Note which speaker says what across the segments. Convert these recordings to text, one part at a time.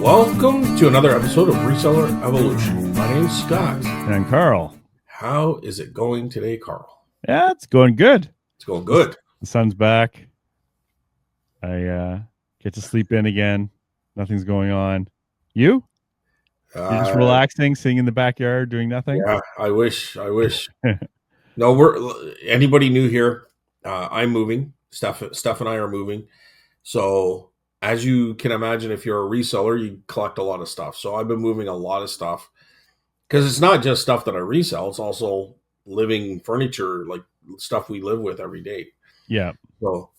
Speaker 1: Welcome to another episode of Reseller Evolution. My name's Scott.
Speaker 2: And I'm Carl.
Speaker 1: How is it going today, Carl?
Speaker 2: Yeah, it's going good.
Speaker 1: It's going good.
Speaker 2: The sun's back. I get to sleep in again. Nothing's going on. You? You're just relaxing, sitting in the backyard, doing nothing?
Speaker 1: Yeah, I wish. No, anybody new here? I'm moving. Steph and I are moving. So as you can imagine, if you're a reseller, you collect a lot of stuff. So I've been moving a lot of stuff because it's not just stuff that I resell. It's also living furniture, like stuff we live with every day.
Speaker 2: Yeah.
Speaker 1: So,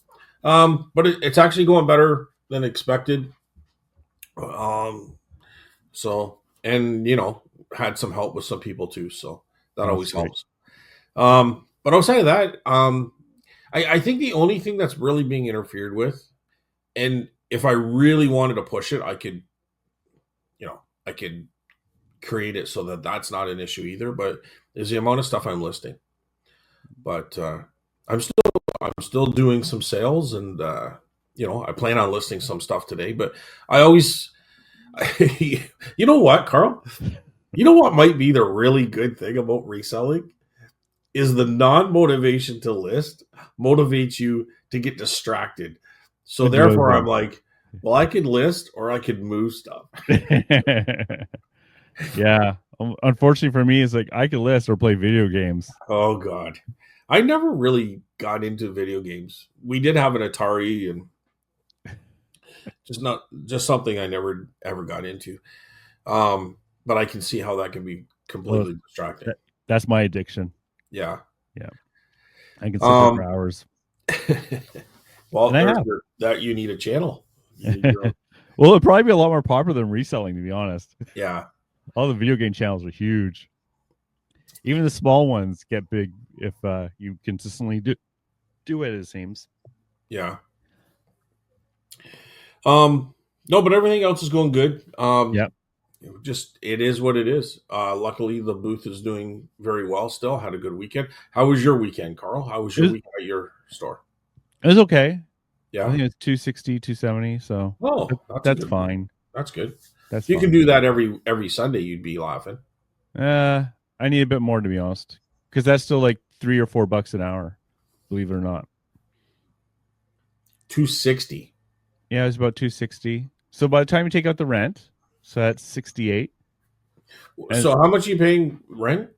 Speaker 1: but it's actually going better than expected. So, and had some help with some people too. So that always helps. But outside of that, I think the only thing that's really being interfered with, and if I really wanted to push it, I could create it so that that's not an issue either. But is the amount of stuff I'm listing. But I'm still doing some sales, and I plan on listing some stuff today. But I always, you know what, Carl? You know what might be the really good thing about reselling is the non-motivation to list motivates you to get distracted. So therefore, I'm like, well, I could list or I could move stuff.
Speaker 2: Yeah. Unfortunately for me, it's like I could list or play video games.
Speaker 1: Oh, God. I never really got into video games. We did have an Atari, and just something I never ever got into. But I can see how that can be completely distracting.
Speaker 2: That's my addiction.
Speaker 1: Yeah.
Speaker 2: I can sit there for hours.
Speaker 1: Well, that you need a channel.
Speaker 2: Well, it'd probably be a lot more popular than reselling, to be honest.
Speaker 1: Yeah.
Speaker 2: All the video game channels are huge. Even the small ones get big if you consistently do it, it seems.
Speaker 1: Yeah. No, but everything else is going good.
Speaker 2: Yep.
Speaker 1: Just it is what it is. Luckily, the booth is doing very well still. Had a good weekend. How was your weekend, Carl? How was your weekend at your store?
Speaker 2: It was okay.
Speaker 1: Yeah.
Speaker 2: I think it's 260, 270. So that's fine.
Speaker 1: That's good.
Speaker 2: That's
Speaker 1: you can do that every Sunday. You'd be laughing.
Speaker 2: I need a bit more, to be honest, because that's still like $3 or $4 an hour, believe it or not.
Speaker 1: 260.
Speaker 2: Yeah, it was about 260. So by the time you take out the rent, so that's 68.
Speaker 1: So how much are you paying rent?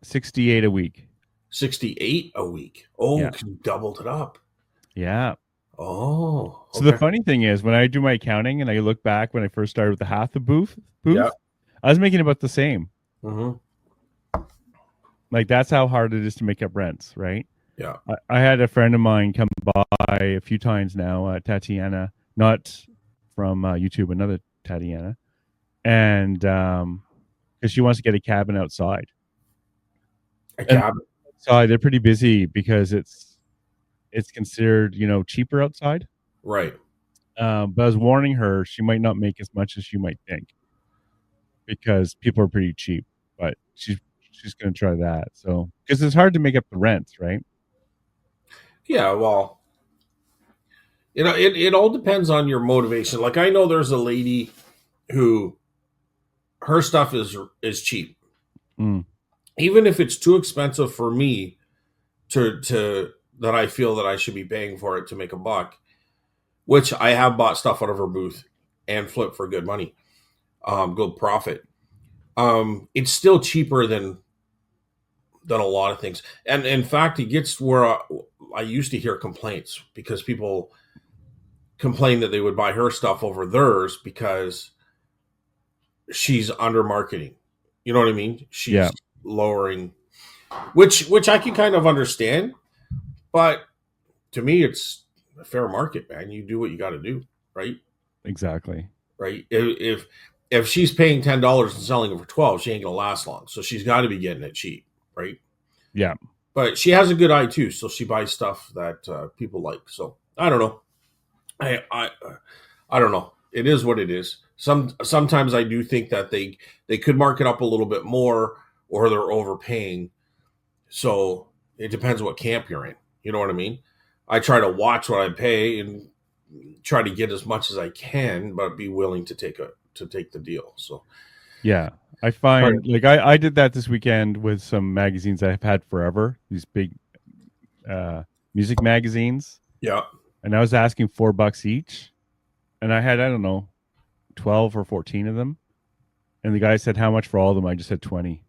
Speaker 2: 68 a week.
Speaker 1: 68 a week. Oh,
Speaker 2: yeah.
Speaker 1: You doubled it up.
Speaker 2: Yeah.
Speaker 1: Oh.
Speaker 2: Okay. So the funny thing is, when I do my accounting and I look back when I first started with the half the booth, I was making about the same.
Speaker 1: Mm-hmm.
Speaker 2: Like that's how hard it is to make up rents, right?
Speaker 1: Yeah.
Speaker 2: I had a friend of mine come by a few times now, Tatiana, not from YouTube, another Tatiana, and because she wants to get a cabin outside.
Speaker 1: A cabin
Speaker 2: outside, they're pretty busy because it's considered cheaper outside,
Speaker 1: right?
Speaker 2: But I was warning her she might not make as much as you might think because people are pretty cheap. But she's going to try that. So because it's hard to make up the rents, right?
Speaker 1: Yeah, well, it all depends on your motivation. Like I know there's a lady who her stuff is cheap. Even if it's too expensive for me to that I feel that I should be paying for it to make a buck, which I have bought stuff out of her booth and flipped for good money, good profit. It's still cheaper than a lot of things. And in fact, it gets where I used to hear complaints because people complain that they would buy her stuff over theirs because she's under marketing. You know what I mean? She's lowering, which I can kind of understand, but to me, it's a fair market, man. You do what you got to do, right?
Speaker 2: Exactly.
Speaker 1: Right. If she's paying $10 and selling it for $12, she ain't gonna last long. So she's got to be getting it cheap, right?
Speaker 2: Yeah.
Speaker 1: But she has a good eye too, so she buys stuff that people like. So I don't know. I don't know. It is what it is. Sometimes I do think that they could mark it up a little bit more, or they're overpaying. So it depends what camp you're in. You know what I mean? I try to watch what I pay and try to get as much as I can, but be willing to take to take the deal. So
Speaker 2: yeah, I find like I did that this weekend with some magazines I've had forever. These big music magazines.
Speaker 1: Yeah.
Speaker 2: And I was asking $4 each, and I had, I don't know, 12 or 14 of them. And the guy said, "How much for all of them?" I just said 20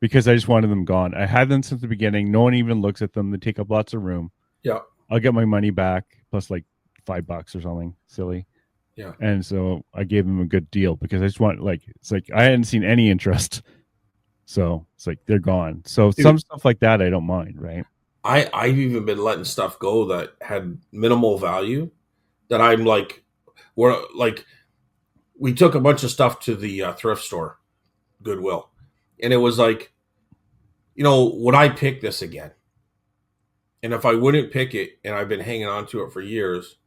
Speaker 2: because I just wanted them gone. I had them since the beginning. No one even looks at them. They take up lots of room.
Speaker 1: Yeah.
Speaker 2: I'll get my money back plus like $5 or something silly.
Speaker 1: Yeah.
Speaker 2: And so I gave them a good deal because I just want, like, it's like I hadn't seen any interest. So it's like they're gone. So some stuff like that I don't mind, right?
Speaker 1: I've even been letting stuff go that had minimal value that I'm like, we're like, we took a bunch of stuff to the thrift store, Goodwill. And it was like, would I pick this again? And if I wouldn't pick it and I've been hanging on to it for years,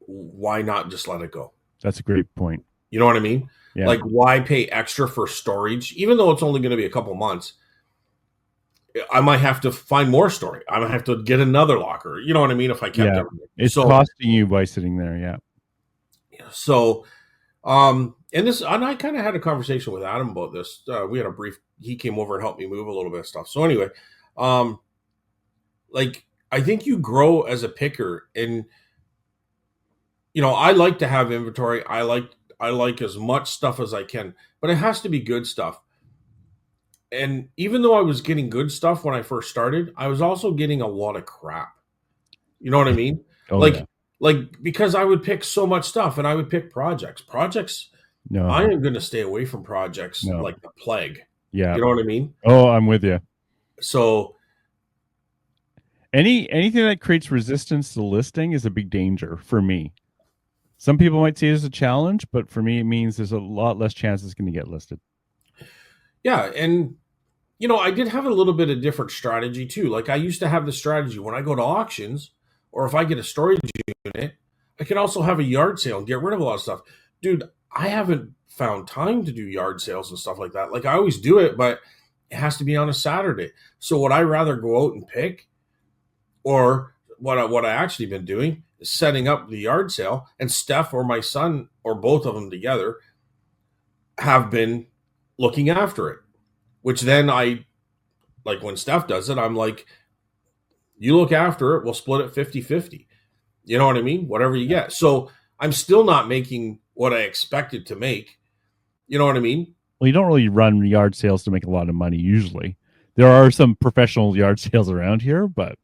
Speaker 1: why not just let it go?
Speaker 2: That's a great point.
Speaker 1: You know what I mean?
Speaker 2: Yeah.
Speaker 1: Like, why pay extra for storage? Even though it's only going to be a couple months, I might have to find more storage. I might have to get another locker. You know what I mean? If I kept everything.
Speaker 2: It's costing you by sitting there. Yeah.
Speaker 1: So, and I kind of had a conversation with Adam about this. We had a brief, he came over and helped me move a little bit of stuff. So anyway, like, I think you grow as a picker, and, I like to have inventory. I like as much stuff as I can, but it has to be good stuff. And even though I was getting good stuff when I first started, I was also getting a lot of crap. You know what I mean? Like, because I would pick so much stuff, and I would pick projects. No, I am going to stay away from projects like the plague.
Speaker 2: Yeah.
Speaker 1: You know what I mean?
Speaker 2: Oh, I'm with you.
Speaker 1: So
Speaker 2: anything that creates resistance to listing is a big danger for me. Some people might see it as a challenge, but for me, it means there's a lot less chance it's going to get listed.
Speaker 1: Yeah. And, I did have a little bit of different strategy too. Like, I used to have the strategy when I go to auctions, or if I get a storage unit, I can also have a yard sale and get rid of a lot of stuff. Dude, I haven't found time to do yard sales and stuff like that. Like, I always do it, but it has to be on a Saturday. So would I rather go out and pick, or what I actually been doing is setting up the yard sale, and Steph or my son or both of them together have been looking after it, which then I, like, when Steph does it, I'm like, you look after it, we'll split it 50-50. You know what I mean? Whatever you get. So I'm still not making what I expected to make. You know what I mean?
Speaker 2: Well, you don't really run yard sales to make a lot of money usually. There are some professional yard sales around here, but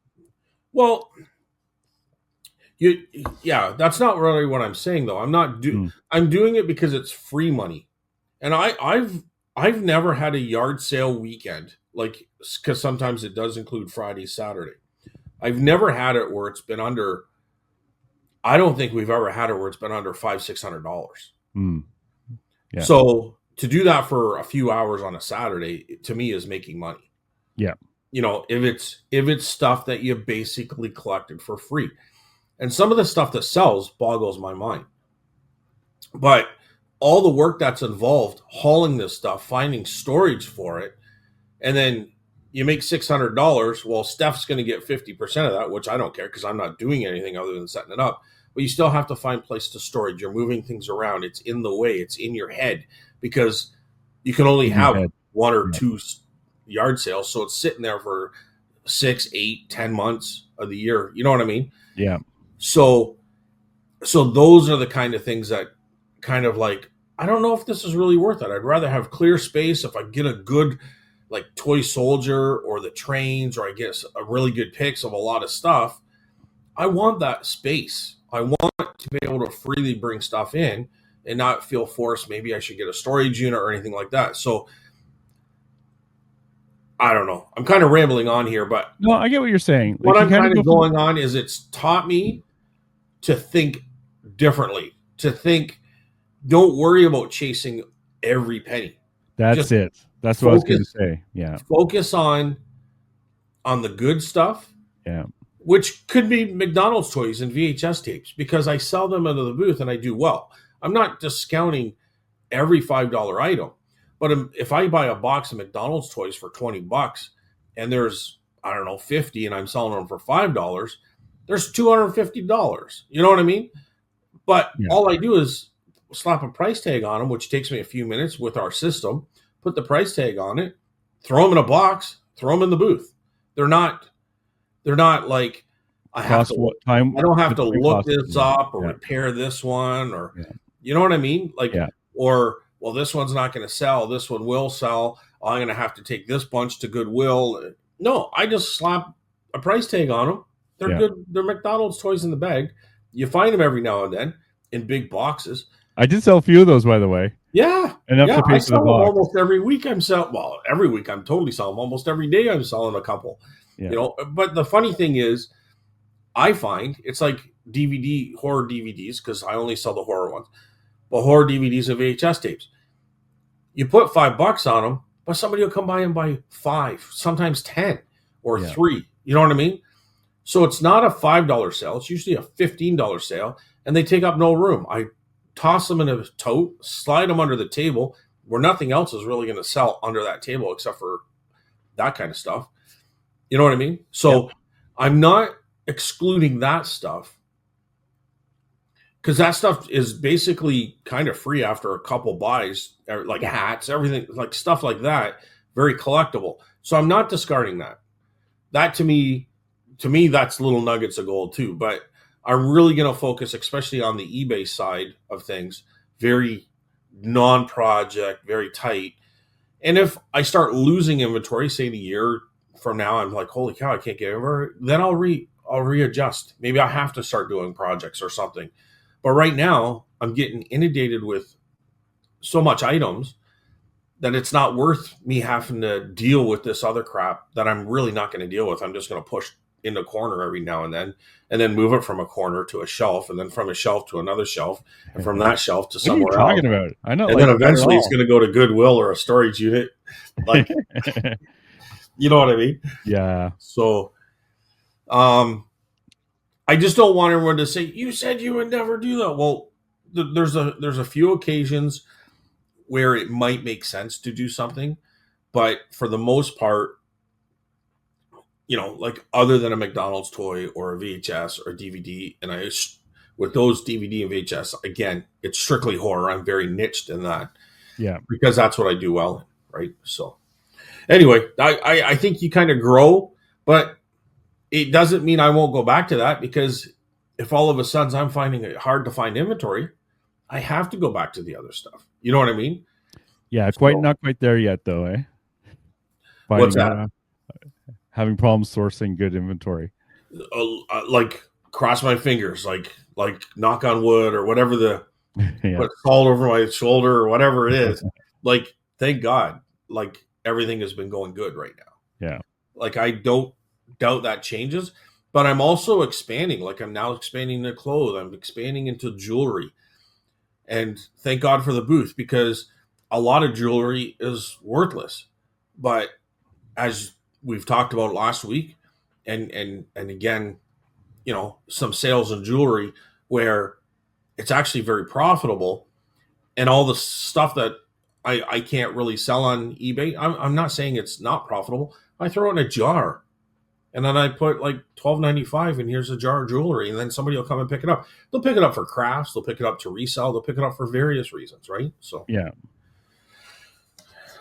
Speaker 1: well, that's not really what I'm saying though. I'm not I'm doing it because it's free money. And I've never had a yard sale weekend, like, because sometimes it does include Friday, Saturday. I've never had it where it's been under. I don't think we've ever had it where it's been under $500-600.
Speaker 2: Yeah.
Speaker 1: So to do that for a few hours on a Saturday, to me, is making money.
Speaker 2: Yeah.
Speaker 1: If it's stuff that you basically collected for free, and some of the stuff that sells boggles my mind. But all the work that's involved, hauling this stuff, finding storage for it, and then you make $600. Well, Steph's going to get 50% of that, which I don't care because I'm not doing anything other than setting it up. But you still have to find place to store it. You're moving things around. It's in the way. It's in your head because you can only have one or two yard sales. So it's sitting there for 6, 8, 10 months of the year. You know what I mean?
Speaker 2: Yeah.
Speaker 1: So those are the kind of things that kind of like, I don't know if this is really worth it. I'd rather have clear space. If I get a good, like, toy soldier or the trains, or I get a really good picks of a lot of stuff, I want that space. I want to be able to freely bring stuff in and not feel forced. Maybe I should get a storage unit or anything like that. So I don't know. I'm kind of rambling on here, but
Speaker 2: no, I get what you're saying.
Speaker 1: What I'm kind of going on is it's taught me to think differently, to think, don't worry about chasing every penny.
Speaker 2: That's it. That's what I was going to say. Yeah.
Speaker 1: Focus on the good stuff.
Speaker 2: Yeah.
Speaker 1: Which could be McDonald's toys and VHS tapes, because I sell them out of the booth and I do well. I'm not discounting every $5 item, but if I buy a box of McDonald's toys for $20 and there's, I don't know, 50 and I'm selling them for $5, there's $250. You know what I mean? But all I do is slap a price tag on them, which takes me a few minutes with our system, put the price tag on it, throw them in a box, throw them in the booth. They're not like I don't have to look this up or repair this one or you know what I mean? Like or well, this one's not going to sell, this one will sell. I'm going to have to take this bunch to Goodwill. No, I just slap a price tag on them. They're good. They're McDonald's toys in the bag. You find them every now and then in big boxes.
Speaker 2: I did sell a few of those, by the way.
Speaker 1: Yeah.
Speaker 2: Enough to pay
Speaker 1: I
Speaker 2: for
Speaker 1: sell
Speaker 2: the box.
Speaker 1: Almost every week I'm selling. Well, every week I'm totally selling. Almost every day I'm selling a couple. You know, but the funny thing is, I find it's like horror DVDs, because I only sell the horror ones. But horror DVDs and VHS tapes. You put $5 on them, but somebody will come by and buy 5, sometimes 10 or 3. You know what I mean? So it's not a $5 sale. It's usually a $15 sale, and they take up no room. I toss them in a tote, slide them under the table where nothing else is really going to sell under that table except for that kind of stuff. You know what I mean? So I'm not excluding that stuff, because that stuff is basically kind of free after a couple buys, like hats, everything, like stuff like that, very collectible. So I'm not discarding that. That to me, that's little nuggets of gold too. But I'm really going to focus, especially on the eBay side of things, very non-project, very tight. And if I start losing inventory, say a year from now, I'm like, holy cow, I can't get over, then I'll readjust. Maybe I have to start doing projects or something. But right now, I'm getting inundated with so much items that it's not worth me having to deal with this other crap that I'm really not going to deal with. I'm just going to push in the corner every now and then move it from a corner to a shelf, and then from a shelf to another shelf, and from that shelf to somewhere else.
Speaker 2: What are you talking about? I know.
Speaker 1: And then eventually it's going to go to Goodwill or a storage unit. Like, you know what I mean?
Speaker 2: Yeah.
Speaker 1: So, I just don't want everyone to say, you said you would never do that. Well, there's a few occasions where it might make sense to do something, but for the most part, you know, like other than a McDonald's toy or a VHS or a DVD, and with those DVD and VHS, again, it's strictly horror. I'm very niched in that.
Speaker 2: Yeah.
Speaker 1: Because that's what I do well in, right? So anyway, I think you kind of grow, but it doesn't mean I won't go back to that, because if all of a sudden I'm finding it hard to find inventory, I have to go back to the other stuff. You know what I mean?
Speaker 2: Yeah, not quite there yet, though, eh?
Speaker 1: What's that?
Speaker 2: Having problems sourcing good inventory.
Speaker 1: Like cross my fingers, like knock on wood or whatever, put salt over my shoulder or whatever it is. Like, thank God, like everything has been going good right now.
Speaker 2: Yeah.
Speaker 1: Like, I don't doubt that changes, but I'm also expanding. Like, I'm now expanding into clothes. I'm expanding into jewelry. And thank God for the booth, because a lot of jewelry is worthless. But as we've talked about last week, and again, you know, some sales in jewelry where it's actually very profitable, and all the stuff that I can't really sell on eBay, I'm not saying it's not profitable. I throw it in a jar, and then I put like $12.95, and here's a jar of jewelry, and then somebody will come and pick it up. They'll pick it up for crafts, they'll pick it up to resell, they'll pick it up for various reasons, right? So
Speaker 2: yeah.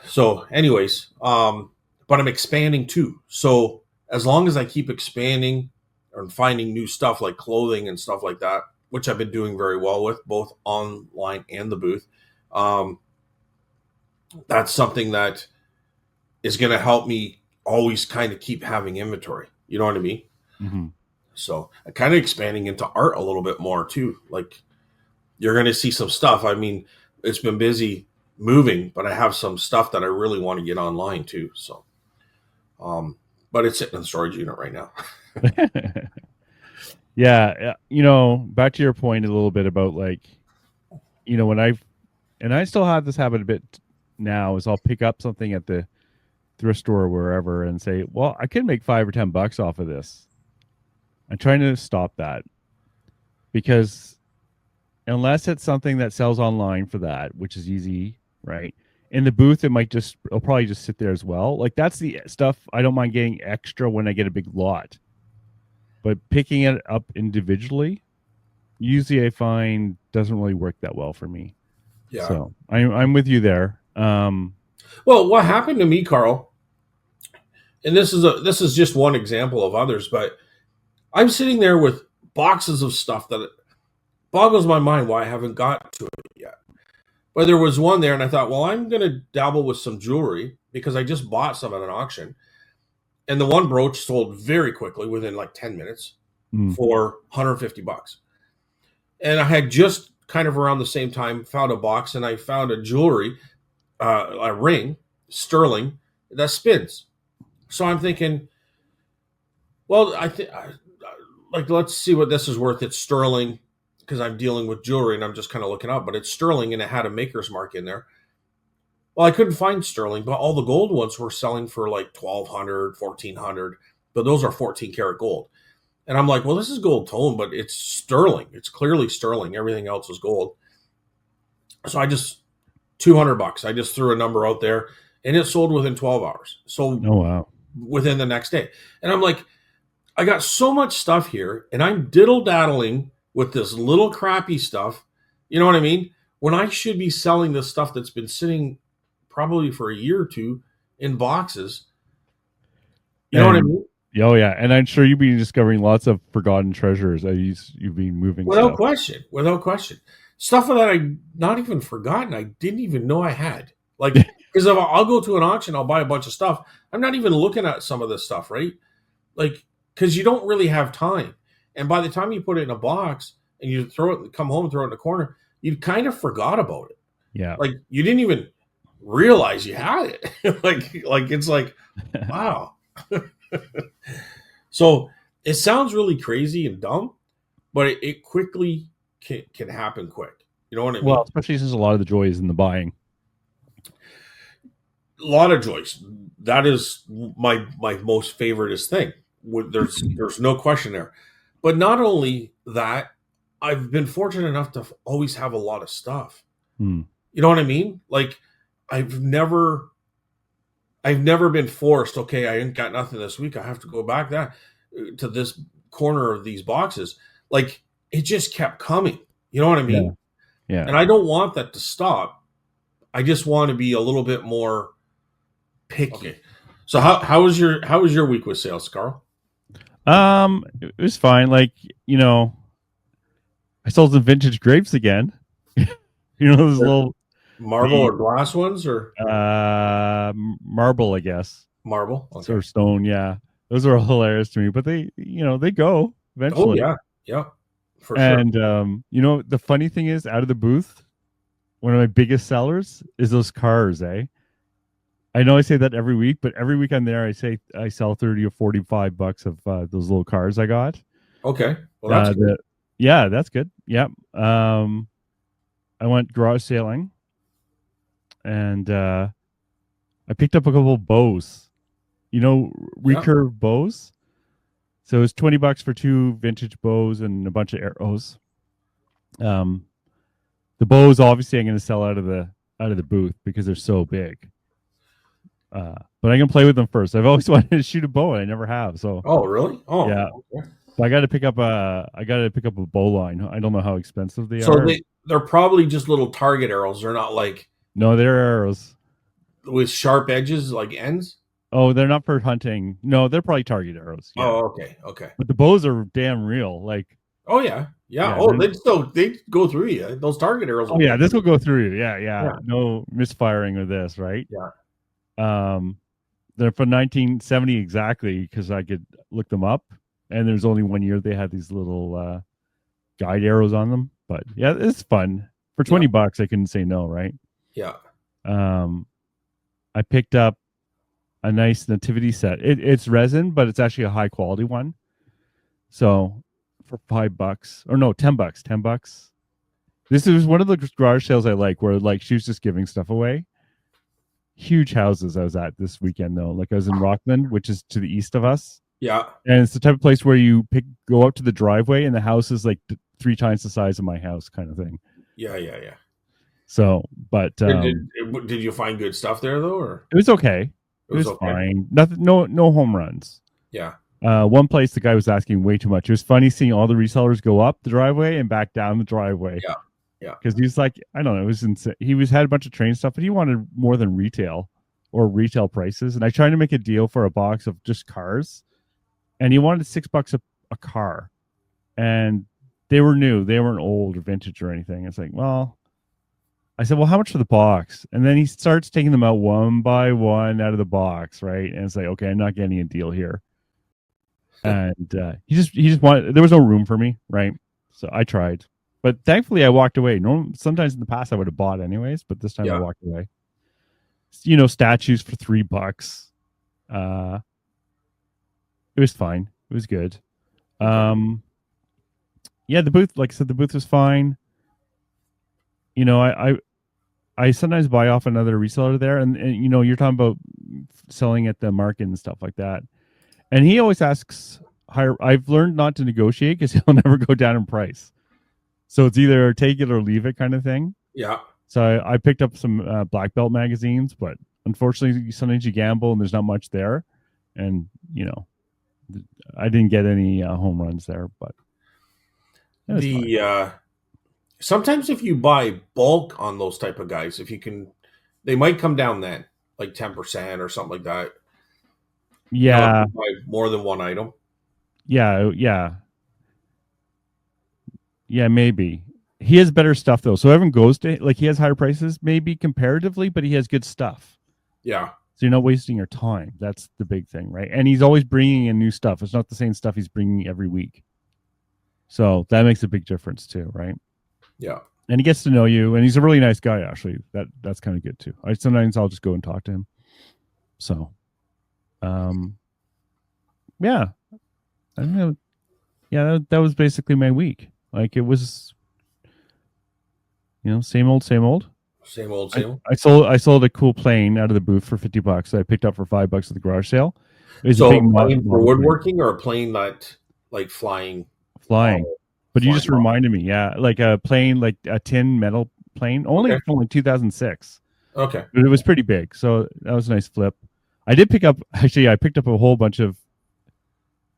Speaker 1: So anyways, but I'm expanding too. So as long as I keep expanding and finding new stuff like clothing and stuff like that, which I've been doing very well with, both online and the booth, that's something that is going to help me always kind of keep having inventory. You know what I mean?
Speaker 2: Mm-hmm.
Speaker 1: So I'm kind of expanding into art a little bit more too. Like, you're going to see some stuff. I mean, it's been busy moving, but I have some stuff that I really want to get online too. So, but it's sitting in the storage unit right now.
Speaker 2: Yeah. You know, back to your point a little bit about, like, you know, when I still have this habit a bit now, is I'll pick up something at the thrift store or wherever and say, well, I can make $5 or $10 off of this. I'm trying to stop that, because unless it's something that sells online for that, which is easy, right? In the booth, it'll probably just sit there as well. Like, that's the stuff I don't mind getting extra when I get a big lot. But picking it up individually, usually I find doesn't really work that well for me.
Speaker 1: Yeah.
Speaker 2: So I'm with you there.
Speaker 1: Well, what happened to me, Carl, and this is just one example of others, but I'm sitting there with boxes of stuff that it boggles my mind why I haven't got to it yet. But there was one there, and I thought, well, I'm going to dabble with some jewelry because I just bought some at an auction. And the one brooch sold very quickly within like 10 minutes for $150. And I had just kind of around the same time found a box, and I found a jewelry, a ring, sterling, that spins. So I'm thinking, well, like, let's see what this is worth. It's sterling because I'm dealing with jewelry and I'm just kind of looking up, but it's sterling and it had a maker's mark in there. Well, I couldn't find sterling, but all the gold ones were selling for like 1,200, 1,400, but those are 14 karat gold. And I'm like, well, this is gold tone, but it's sterling. It's clearly sterling. Everything else is gold. So I just, $200. I just threw a number out there and it sold within 12 hours. So
Speaker 2: Oh, wow.
Speaker 1: within the next day. And I'm like, I got so much stuff here and I'm diddle daddling with this little crappy stuff. You know what I mean? When I should be selling this stuff that's been sitting probably for a year or two in boxes. You know what I mean?
Speaker 2: Oh yeah, and I'm sure you've been discovering lots of forgotten treasures as you've been moving.
Speaker 1: Without question. Stuff that I not even forgotten. I didn't even know I had. Like, because if I'll go to an auction, I'll buy a bunch of stuff. I'm not even looking at some of this stuff, right? Like, because you don't really have time. And by the time you put it in a box and you come home and throw it in the corner, you kind of forgot about it.
Speaker 2: Yeah.
Speaker 1: Like you didn't even realize you had it. like it's like, wow. So it sounds really crazy and dumb, but it quickly can happen quick. You know what I mean?
Speaker 2: Well, especially since a lot of the joy is in the buying.
Speaker 1: A lot of joys. That is my most favoriteest thing. There's no question there. But not only that, I've been fortunate enough to always have a lot of stuff. You know what I mean? Like I've never been forced, okay, I ain't got nothing this week, I have to go back to this corner of these boxes. Like it just kept coming. You know what I mean?
Speaker 2: Yeah.
Speaker 1: And I don't want that to stop. I just want to be a little bit more picky. Okay. So how was your week with sales, Carl?
Speaker 2: It was fine. Like, I sold some vintage grapes again. Those little
Speaker 1: marble or glass ones, or
Speaker 2: marble, I guess.
Speaker 1: Marble, okay.
Speaker 2: Or stone, yeah. Those are hilarious to me, but they go eventually.
Speaker 1: Oh yeah, for
Speaker 2: and,
Speaker 1: sure.
Speaker 2: The funny thing is, out of the booth, one of my biggest sellers is those cars, eh? I know I say that every week, but every week I'm there, I say I sell $30 or $45 of those little cars I got.
Speaker 1: Okay, well that's good.
Speaker 2: Yeah, that's good. Yep. I went garage sailing, and I picked up a couple of bows. Recurve bows. So it's $20 for 2 vintage bows and a bunch of arrows. The bows, obviously, I'm going to sell out of the booth because they're so big. But I can play with them first. I've always wanted to shoot a bow, and I never have. So.
Speaker 1: Oh, really? Oh,
Speaker 2: yeah. Okay. So I got to pick up a bow line. I don't know how expensive they are.
Speaker 1: So they're probably just little target arrows. They're not like.
Speaker 2: No, they're arrows
Speaker 1: with sharp edges, like ends.
Speaker 2: Oh, they're not for hunting. No, they're probably target arrows.
Speaker 1: Yeah. Oh, okay.
Speaker 2: But the bows are damn real. Like.
Speaker 1: Oh yeah. Oh, they go through you. Those target arrows.
Speaker 2: Oh yeah, this will go through you. Yeah. No misfiring with this, right?
Speaker 1: Yeah.
Speaker 2: They're from 1970 exactly because I could look them up, and there's only 1 year they had these little guide arrows on them. But yeah, it's fun for $20. I couldn't say no, right?
Speaker 1: Yeah.
Speaker 2: I picked up a nice nativity set. It's resin, but it's actually a high quality one. So for $5 or no, $10. $10. This is one of the garage sales I like, where like she was just giving stuff away. Huge houses I was at this weekend though. Like I was in Rockland, which is to the east of us.
Speaker 1: Yeah.
Speaker 2: And it's the type of place where you go up to the driveway and the house is like 3 times the size of my house, kind of thing.
Speaker 1: Yeah.
Speaker 2: So, but
Speaker 1: did you find good stuff there though, or
Speaker 2: it was okay? It was okay. Fine. Nothing. No home runs.
Speaker 1: Yeah.
Speaker 2: One place the guy was asking way too much. It was funny seeing all the resellers go up the driveway and back down the driveway.
Speaker 1: Yeah. Yeah.
Speaker 2: Because he's like, I don't know, it was insane. He had a bunch of train stuff, but he wanted more than retail or retail prices. And I tried to make a deal for a box of just cars, and he wanted $6 a car, and they were new, they weren't old or vintage or anything. It's like, well, I said, well, how much for the box? And then he starts taking them out one by one out of the box, right? And it's like, okay, I'm not getting a deal here. And he just wanted. There was no room for me, right? So I tried, but thankfully I walked away. No, sometimes in the past I would have bought anyways, but this time I walked away. Statues for $3. It was fine. It was good. Yeah, the booth, like I said, the booth was fine. I sometimes buy off another reseller there, and you're talking about selling at the market and stuff like that. And he always asks higher. I've learned not to negotiate because he'll never go down in price. So it's either take it or leave it kind of thing.
Speaker 1: Yeah.
Speaker 2: So I picked up some black belt magazines, but unfortunately, sometimes you gamble and there's not much there. And, I didn't get any home runs there, but
Speaker 1: sometimes if you buy bulk on those type of guys, if you can, they might come down then, like 10% or something like that.
Speaker 2: Yeah.
Speaker 1: Buy more than one item.
Speaker 2: Yeah. Yeah, maybe. He has better stuff though. So everyone goes to, like, he has higher prices maybe comparatively, but he has good stuff.
Speaker 1: Yeah.
Speaker 2: So you're not wasting your time. That's the big thing, right? And he's always bringing in new stuff. It's not the same stuff he's bringing every week. So that makes a big difference too, right?
Speaker 1: Yeah.
Speaker 2: And he gets to know you, and he's a really nice guy, actually. That's kind of good too. Sometimes I'll just go and talk to him. So, yeah. I don't know. Yeah, that was basically my week. Like, it was, same old, same old.
Speaker 1: Same old, same old.
Speaker 2: I sold a cool plane out of the booth for $50 that I picked up for $5 at the garage sale.
Speaker 1: So a plane for woodworking or a plane that like flying?
Speaker 2: Flying. But you just reminded me, yeah, like a plane, like a tin metal plane, only from like 2006.
Speaker 1: Okay.
Speaker 2: But it was pretty big, so that was a nice flip. I picked up a whole bunch of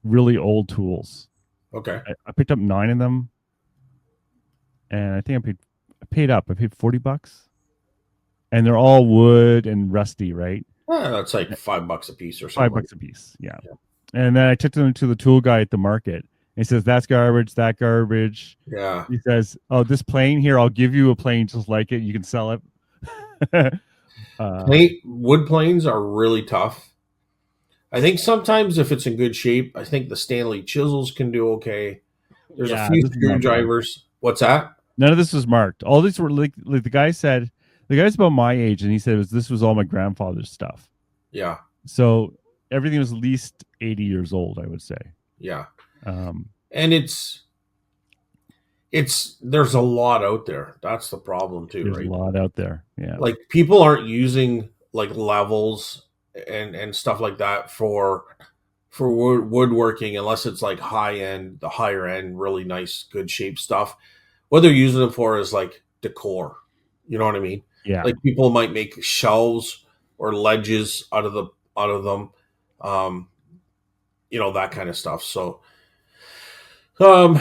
Speaker 2: really old tools.
Speaker 1: Okay.
Speaker 2: I picked up 9 of them, and I think I paid $40, and they're all wood and rusty, right?
Speaker 1: That's like $5 a piece or something.
Speaker 2: $5 a piece, yeah. And then I took them to the tool guy at the market. He says, that's garbage, that garbage.
Speaker 1: Yeah.
Speaker 2: He says, oh, this plane here, I'll give you a plane just like it. You can sell it.
Speaker 1: Wood planes are really tough. I think sometimes if it's in good shape, I think the Stanley chisels can do okay. There's a few screwdrivers. What's that?
Speaker 2: None of this was marked. All these were like the guy said, the guy's about my age, and he said this was all my grandfather's stuff.
Speaker 1: Yeah.
Speaker 2: So everything was at least 80 years old, I would say.
Speaker 1: Yeah. And there's a lot out there. That's the problem too,
Speaker 2: there's
Speaker 1: right?
Speaker 2: A lot out there. Yeah.
Speaker 1: Like people aren't using like levels and stuff like that for woodworking unless it's like the higher end, really nice, good shape stuff. What they're using them for is like decor. You know what I mean?
Speaker 2: Yeah.
Speaker 1: Like people might make shelves or ledges out of them. That kind of stuff. So
Speaker 2: I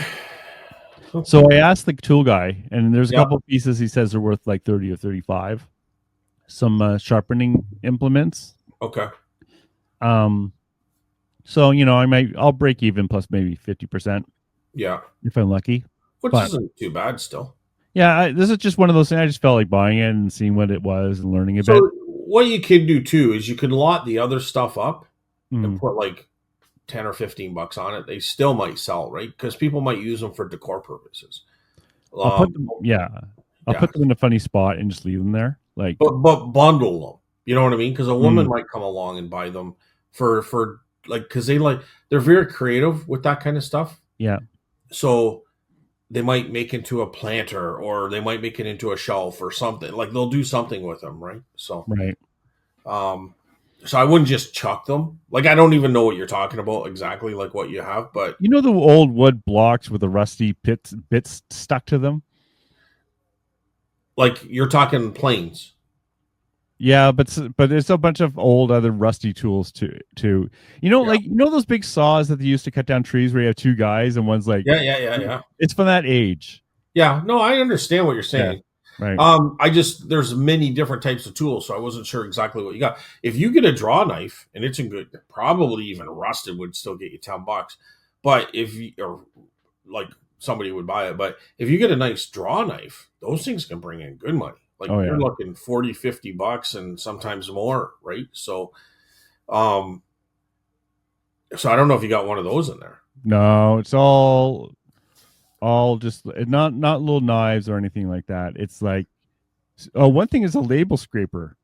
Speaker 2: asked the tool guy, and there's a couple of pieces he says are worth like 30 or 35. Some sharpening implements.
Speaker 1: Okay.
Speaker 2: So I'll break even plus maybe 50%.
Speaker 1: Yeah.
Speaker 2: If I'm lucky.
Speaker 1: Which isn't too bad still.
Speaker 2: Yeah, this is just one of those things. I just felt like buying it and seeing what it was and learning a bit.
Speaker 1: So what you could do too is you could lot the other stuff up and put like 10 or $15 on it. They still might sell, right? Because people might use them for decor purposes.
Speaker 2: I'll put them in a funny spot and just leave them there. Like,
Speaker 1: but bundle them. You know what I mean? Because a woman might come along and buy them for like, because they're very creative with that kind of stuff.
Speaker 2: Yeah.
Speaker 1: So they might make into a planter, or they might make it into a shelf or something. Like they'll do something with them, right? So
Speaker 2: right.
Speaker 1: So I wouldn't just chuck them. Like I don't even know what you're talking about exactly, like what you have, but
Speaker 2: the old wood blocks with the rusty bits stuck to them.
Speaker 1: Like you're talking planes.
Speaker 2: Yeah, but there's a bunch of old other rusty tools too. Like those big saws that they used to cut down trees where you have two guys and one's like
Speaker 1: yeah.
Speaker 2: It's from that age.
Speaker 1: Yeah, no, I understand what you're
Speaker 2: Yeah,
Speaker 1: saying.
Speaker 2: right.
Speaker 1: There's many different types of tools, so I wasn't sure exactly what you got. If you get a draw knife and it's in good, probably even rusted would still get you $10. But if you, or like somebody would buy it, but if you get a nice draw knife, those things can bring in good money. Like
Speaker 2: Oh
Speaker 1: you're
Speaker 2: yeah.
Speaker 1: looking 40, $50 and sometimes more, right? Um, so I don't know if you got one of those in there.
Speaker 2: No, it's all just not little knives or anything like that. It's like, oh, one thing is a label scraper,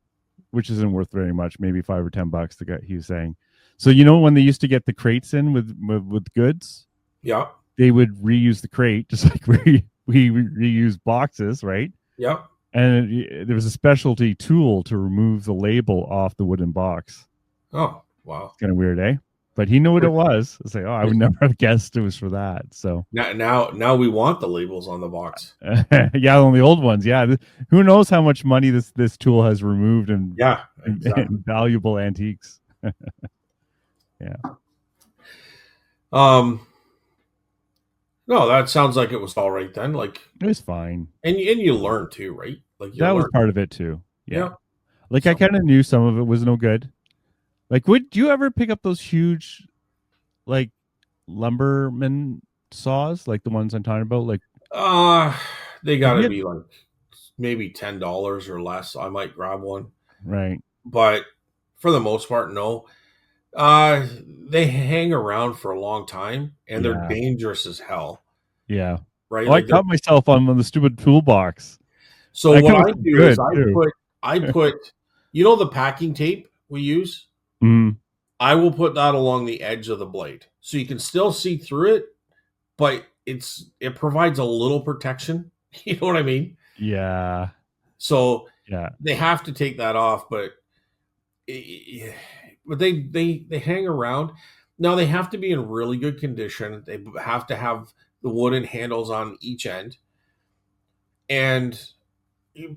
Speaker 2: which isn't worth very much, maybe $5 or $10. The guy he was saying. So when they used to get the crates in with goods,
Speaker 1: Yeah.
Speaker 2: they would reuse the crate just like we reuse boxes, right?
Speaker 1: Yeah.
Speaker 2: And there was a specialty tool to remove the label off the wooden box.
Speaker 1: Oh, wow.
Speaker 2: It's kind of weird, eh? But he knew what it was. It's like, oh, I would never have guessed it was for that. So
Speaker 1: Now we want the labels on the box.
Speaker 2: yeah, on the old ones, yeah. Who knows how much money this tool has removed
Speaker 1: Yeah,
Speaker 2: in
Speaker 1: exactly.
Speaker 2: valuable antiques. Yeah.
Speaker 1: Um, no, that sounds like it was all right then. Like,
Speaker 2: It was fine.
Speaker 1: and you learn too, right? Like you
Speaker 2: That was
Speaker 1: learn.
Speaker 2: part of it too. Yeah.
Speaker 1: Yeah.
Speaker 2: Like I
Speaker 1: So,
Speaker 2: kind of knew some of it was no good. Like, would you ever pick up those huge, like, lumberman saws, like the ones I'm talking about?
Speaker 1: uh, they got
Speaker 2: Like,
Speaker 1: to
Speaker 2: yeah,
Speaker 1: be like maybe $10 or less. I might grab one,
Speaker 2: right.
Speaker 1: but for the most part, no. They hang around for a long time and they're
Speaker 2: Yeah.
Speaker 1: dangerous as hell,
Speaker 2: Yeah.
Speaker 1: right?
Speaker 2: Oh, I
Speaker 1: Like they're
Speaker 2: caught myself on the stupid toolbox.
Speaker 1: so
Speaker 2: I
Speaker 1: what
Speaker 2: got
Speaker 1: I
Speaker 2: myself
Speaker 1: do is
Speaker 2: good too.
Speaker 1: I put you know the packing tape we use?
Speaker 2: Mm,
Speaker 1: I will put that along the edge of the blade. So you can still see through it, but it provides a little protection. You know what I mean?
Speaker 2: yeah.
Speaker 1: So
Speaker 2: Yeah.
Speaker 1: they have to take that off, but they hang around. Now they have to be in really good condition. They have to have the wooden handles on each end, and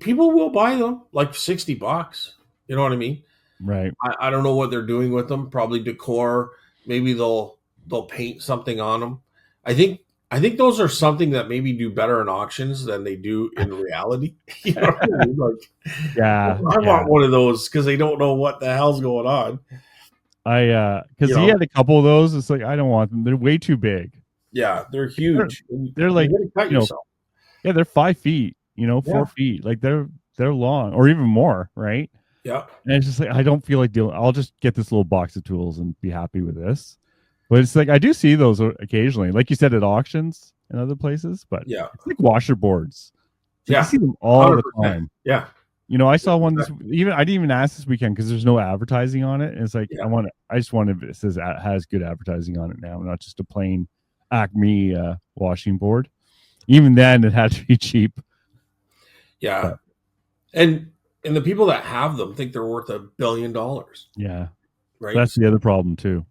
Speaker 1: people will buy them like $60. You know what I mean?
Speaker 2: Right.
Speaker 1: I don't know what they're doing with them. Probably decor. Maybe they'll paint something on them. I think I think those are something that maybe do better in auctions than they do in reality. You know what I mean? Like
Speaker 2: Yeah.
Speaker 1: I
Speaker 2: Yeah.
Speaker 1: want one of those because they don't know what the hell's going on.
Speaker 2: Because
Speaker 1: You
Speaker 2: he
Speaker 1: know?
Speaker 2: had a couple of those. It's like, I don't want them. They're way too big.
Speaker 1: Yeah, they're
Speaker 2: They're,
Speaker 1: huge.
Speaker 2: they're
Speaker 1: You're
Speaker 2: like,
Speaker 1: gonna cut
Speaker 2: you know,
Speaker 1: yourself.
Speaker 2: yeah, they're 5 feet,
Speaker 1: Yeah,
Speaker 2: 4 feet. Like they're long or even more, right?
Speaker 1: yeah,
Speaker 2: And it's just like I don't feel like dealing. I'll just get this little box of tools and be happy with this. But it's like I do see those occasionally, like you said, at auctions and other places. But
Speaker 1: yeah,
Speaker 2: it's like washer boards. It's like you
Speaker 1: yeah.
Speaker 2: see them all the
Speaker 1: 100%.
Speaker 2: time.
Speaker 1: Yeah,
Speaker 2: I
Speaker 1: yeah,
Speaker 2: saw one this
Speaker 1: exactly.
Speaker 2: even I didn't even ask this weekend because there's no advertising on it. And it's like
Speaker 1: Yeah,
Speaker 2: I just want if it says has good advertising on it now, not just a plain Acme washing board. Even then, it had to be cheap.
Speaker 1: yeah.
Speaker 2: But
Speaker 1: And and the people that have them think they're worth $1 billion,
Speaker 2: yeah,
Speaker 1: right?
Speaker 2: that's the other problem too.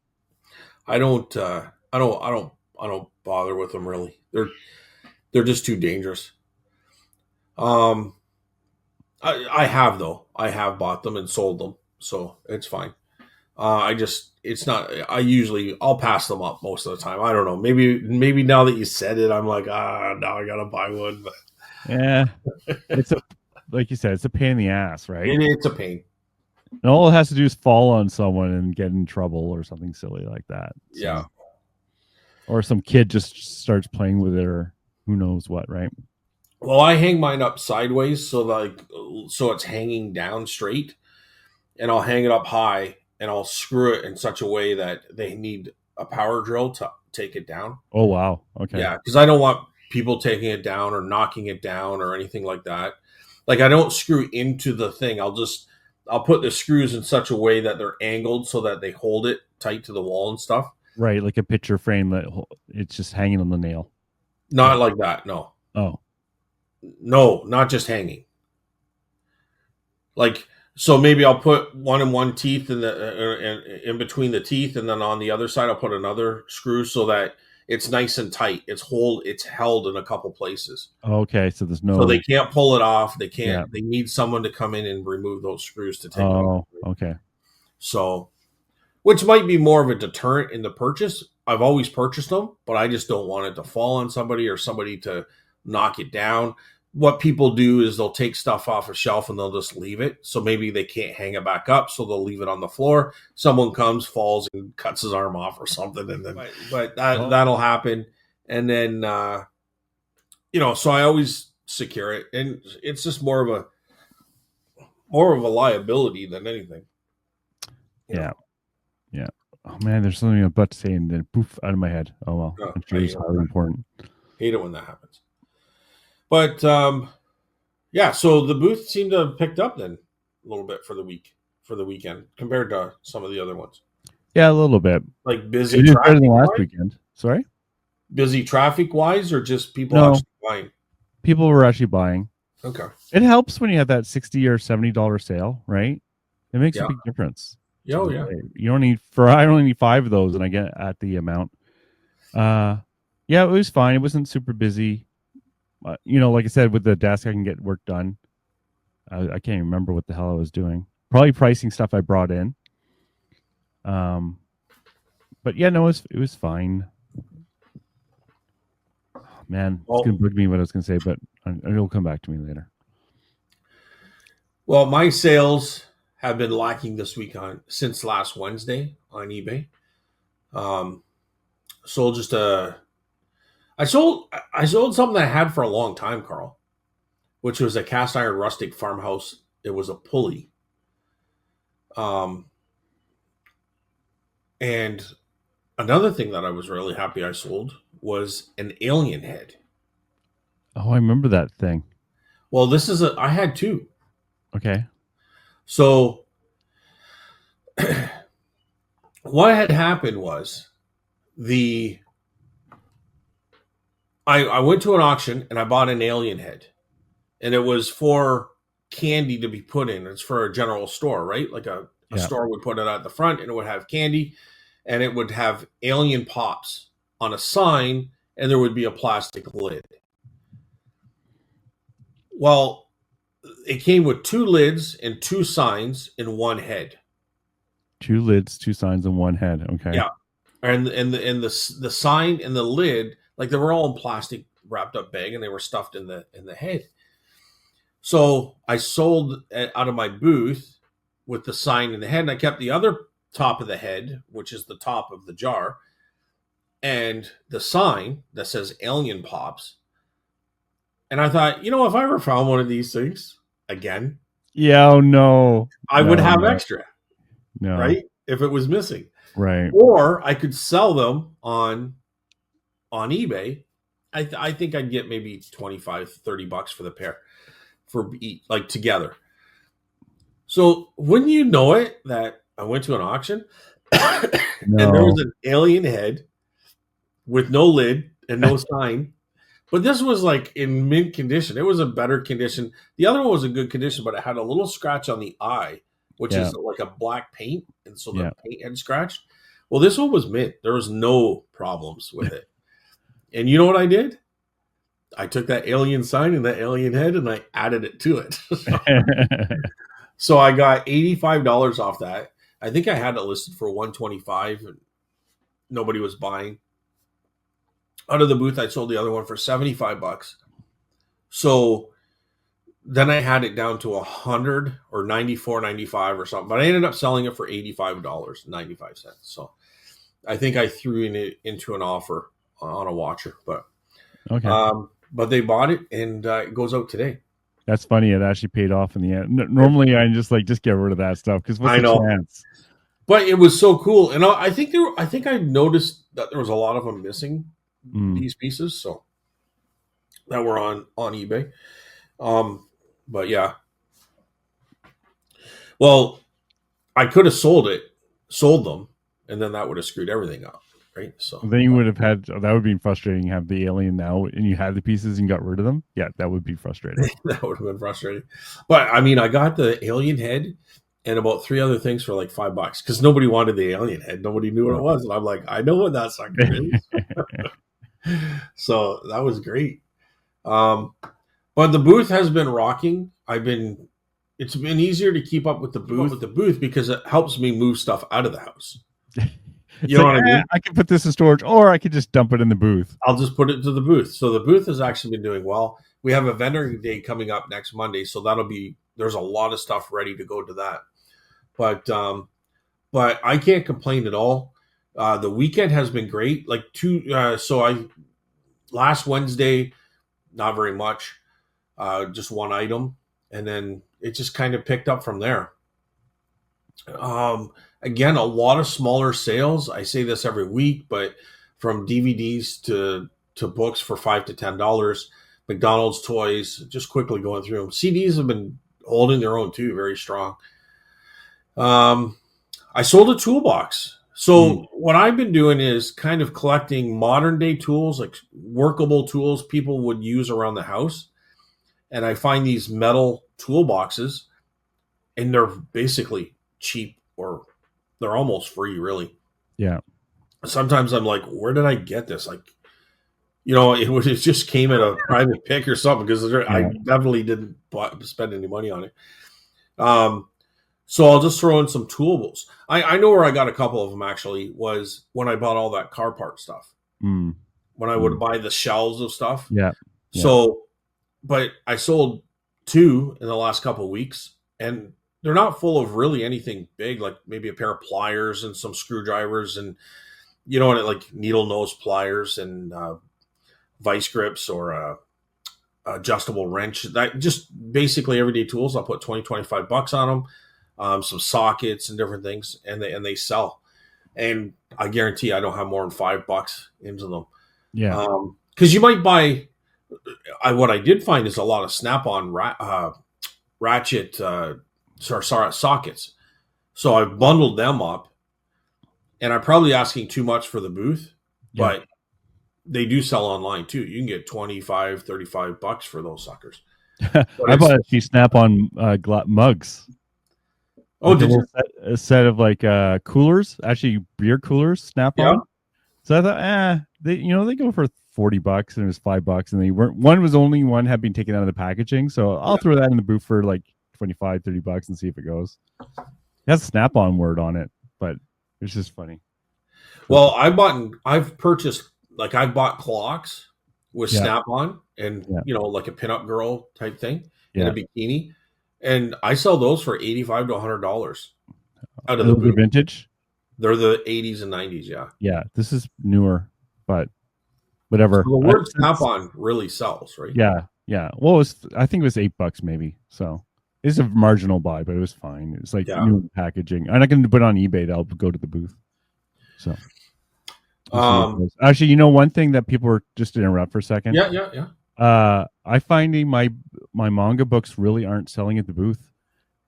Speaker 1: I don't I don't bother with them really. They're just too dangerous. Um I have though. I have bought them and sold them. So it's fine. I just it's not I'll pass them up most of the time. I don't know. Maybe now that you said it, I'm like, now I gotta buy one. But
Speaker 2: Yeah, it's a like you said, it's a pain in the ass, right?
Speaker 1: it's a pain.
Speaker 2: And all it has to do is fall on someone and get in trouble or something silly like that.
Speaker 1: Yeah.
Speaker 2: So, or some kid just starts playing with it, or who knows what, right?
Speaker 1: Well, I hang mine up sideways so it's hanging down straight, and I'll hang it up high and I'll screw it in such a way that they need a power drill to take it down.
Speaker 2: Oh wow, okay,
Speaker 1: Yeah, because I don't want people taking it down or knocking it down or anything like that. Like I don't screw into the thing. I'll put the screws in such a way that they're angled so that they hold it tight to the wall and stuff.
Speaker 2: right, like a picture frame that it's just hanging on the nail.
Speaker 1: Not
Speaker 2: Right.
Speaker 1: like that. No,
Speaker 2: Oh,
Speaker 1: no, not just hanging. Like so, maybe I'll put one in one teeth in between the teeth, and then on the other side I'll put another screw so that it's nice and tight. It's held in a couple places.
Speaker 2: okay. So there's
Speaker 1: So they
Speaker 2: no,
Speaker 1: can't pull it off. They
Speaker 2: yeah.
Speaker 1: can't. They need someone to come in and remove those screws to take it off.
Speaker 2: Oh, okay.
Speaker 1: So, which might be more of a deterrent in the purchase. I've always purchased them, but I just don't want it to fall on somebody or somebody to knock it down. What people do is they'll take stuff off a shelf and they'll just leave it. So maybe they can't hang it back up, so they'll leave it on the floor. Someone comes, falls, and cuts his arm off or something, and then that'll happen. And then so I always secure it, and it's just more of a liability than anything.
Speaker 2: Yeah. Oh man, there's something I'm about to say, and then poof, out of my head. Oh well, I'm sure it's highly important.
Speaker 1: Hate it when that happens. But so the booth seemed to have picked up then a little bit for the weekend compared to some of the other ones.
Speaker 2: Yeah, a little bit.
Speaker 1: Like busy.
Speaker 2: It is better than last weekend. Sorry,
Speaker 1: busy traffic wise, or just people actually buying?
Speaker 2: People were actually buying.
Speaker 1: Okay.
Speaker 2: It helps when you have that $60 or $70 sale, right? It makes a big difference.
Speaker 1: Oh yeah.
Speaker 2: I only need 5 of those, and I get at the amount. It was fine. It wasn't super busy. Like I said, with the desk, I can get work done. I can't even remember what the hell I was doing. Probably pricing stuff I brought in. But yeah, no, it was fine. Oh, man, it's gonna bug me what I was gonna say, but it'll come back to me later.
Speaker 1: Well, my sales have been lacking this week since last Wednesday on eBay. I sold something that I had for a long time, Carl, which was a cast iron rustic farmhouse. It was a pulley. And another thing that I was really happy I sold was an alien head.
Speaker 2: Oh, I remember that thing.
Speaker 1: Well, I had 2. Okay. So what had happened was I went to an auction and I bought an alien head, and it was for candy to be put in. It's for a general store, right? Like a store would put it at the front, and it would have candy, and it would have alien pops on a sign, and there would be a plastic lid. Well, it came with 2 lids and 2 signs in one head.
Speaker 2: 2 lids, 2 signs, and 1 head. Okay.
Speaker 1: Yeah, and the sign and the lid, like they were all in plastic wrapped up bag, and they were stuffed in the head. So I sold out of my booth with the sign in the head, and I kept the other top of the head, which is the top of the jar, and the sign that says Alien Pops. And I thought, if I ever found one of these things again, I would have extra, right? If it was missing,
Speaker 2: right?
Speaker 1: Or I could sell them on eBay. I think I'd get maybe $25-$30 for the pair together. So wouldn't you know it that I went to an auction and there was an alien head with no lid and no sign. But this was like in mint condition. It was a better condition. The other one was in good condition, but it had a little scratch on the eye, which is like a black paint. And so the paint had scratched. Well, this one was mint. There was no problems with it. And you know what I did? I took that alien sign and that alien head and I added it to it. So I got $85 off that. I think I had it listed for $125 and nobody was buying. Out of the booth, I sold the other one for $75. So then I had it down to $100 or $94.95 or something. But I ended up selling it for $85.95. So I think I threw it into an offer on a watcher. But but they bought it, and it goes out today.
Speaker 2: That's funny. It actually paid off in the end. Normally, I just get rid of that stuff because what's the chance?
Speaker 1: But it was so cool, and I think I noticed that there was a lot of them missing. These pieces, so that were on eBay. But yeah. Well, I could have sold them, and then that would have screwed everything up, right? So
Speaker 2: then you would have had that would be frustrating. Have the alien now, and you had the pieces and got rid of them. Yeah, that would be frustrating.
Speaker 1: That would have been frustrating. But I mean, I got the alien head and about 3 other things for like $5 because nobody wanted the alien head. Nobody knew what it was, and I'm like, I know what that sucker is. So that was great. But the booth has been rocking. It's been easier to keep up with the booth because it helps me move stuff out of the house.
Speaker 2: It's
Speaker 1: You know
Speaker 2: like,
Speaker 1: what I mean?
Speaker 2: I can put this in storage, or I could just dump it in the booth.
Speaker 1: I'll just put it to the booth. So the booth has actually been doing well. We have a vendor day coming up next Monday, so there's a lot of stuff ready to go to that. But I can't complain at all. The weekend has been great. Last Wednesday, not very much, just one item, and then it just kind of picked up from there. Again, a lot of smaller sales. I say this every week, but from DVDs to books for $5 to $10, McDonald's toys, just quickly going through them. CDs have been holding their own too, very strong. I sold a toolbox. So what I've been doing is kind of collecting modern day tools, like workable tools people would use around the house. And I find these metal toolboxes, and they're basically cheap, or they're almost free, really.
Speaker 2: Yeah.
Speaker 1: Sometimes I'm like, where did I get this? Like, it just came at a private pick or something, because I definitely didn't spend any money on it. So I'll just throw in some tools. I know where I got a couple of them, actually, was when I bought all that car part stuff. When I would buy the shelves of stuff.
Speaker 2: Yeah.
Speaker 1: So, but I sold 2 in the last couple of weeks, and they're not full of really anything big, like maybe a pair of pliers and some screwdrivers and, like needle nose pliers and vice grips or a adjustable wrench. That just basically everyday tools. I'll put $20-$25 on them, some sockets and different things, and they sell. And I guarantee I don't have more than $5 into them.
Speaker 2: Yeah.
Speaker 1: Because you might buy. What I did find is a lot of Snap-on ratchet sockets. So I've bundled them up, and I'm probably asking too much for the booth, but they do sell online too. You can get $25-$35 for those suckers.
Speaker 2: I bought a few Snap-on mugs.
Speaker 1: Oh,
Speaker 2: like
Speaker 1: did you?
Speaker 2: A set of like coolers, actually beer coolers, Snap-on.
Speaker 1: Yeah.
Speaker 2: So I thought, they go for $40, and it was $5, and they weren't. One had been taken out of the packaging, so I'll throw that in the booth for like $25-$30 and see if it goes. It has a Snap-on word on it, but it's just funny.
Speaker 1: Well, I've bought clocks with Snap-on and like a pinup girl type thing in a bikini, and I sell those for $85 to $100 out of the booth.
Speaker 2: Vintage.
Speaker 1: They're the 80s and 90s, yeah.
Speaker 2: Yeah, this is newer, but whatever.
Speaker 1: So the word Snap-on really sells, right?
Speaker 2: Yeah, yeah. Well, I think it was $8 maybe. So it's a marginal buy, but it was fine. It's like new packaging. I'm not going to put it on eBay. That'll go to the booth. So, actually, one thing that people were, just to interrupt for a second.
Speaker 1: Yeah.
Speaker 2: I finding my manga books really aren't selling at the booth,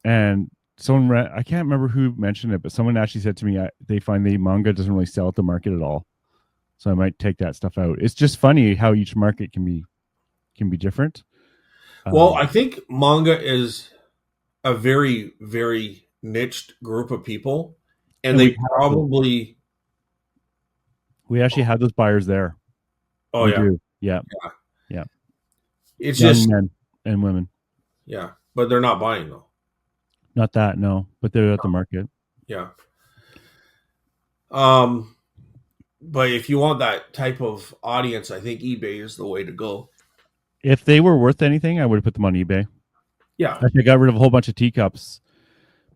Speaker 2: and someone I can't remember who mentioned it, but someone actually said to me they find the manga doesn't really sell at the market at all. So I might take that stuff out. It's just funny how each market can be different.
Speaker 1: Well, I think manga is a very, very niched group of people, and they probably.
Speaker 2: We actually have those buyers there.
Speaker 1: Oh,
Speaker 2: we
Speaker 1: yeah.
Speaker 2: Do.
Speaker 1: Yeah. It's
Speaker 2: young
Speaker 1: just
Speaker 2: men and women.
Speaker 1: Yeah, but they're not buying though.
Speaker 2: Not that, no, but they're at the market.
Speaker 1: Yeah. But if you want that type of audience, I think eBay is the way to go.
Speaker 2: If they were worth anything, I would have put them on eBay.
Speaker 1: Yeah.
Speaker 2: I got rid of a whole bunch of teacups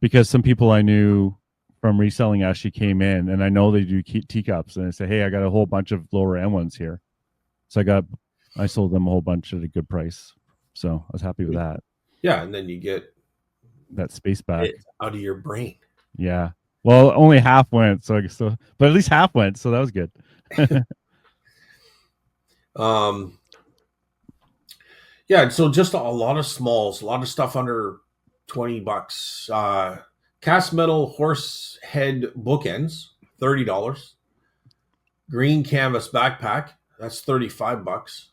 Speaker 2: because some people I knew from reselling actually came in, and I know they do teacups, and I say, hey, I got a whole bunch of lower end ones here. So I sold them a whole bunch at a good price. So I was happy with that.
Speaker 1: Yeah, and then you get
Speaker 2: that space back
Speaker 1: out of your brain.
Speaker 2: Yeah. Well, only half went, but at least half went, so that was good.
Speaker 1: Yeah, so just a lot of smalls, a lot of stuff under $20. Cast metal horse head bookends, $30. Green canvas backpack, that's $35.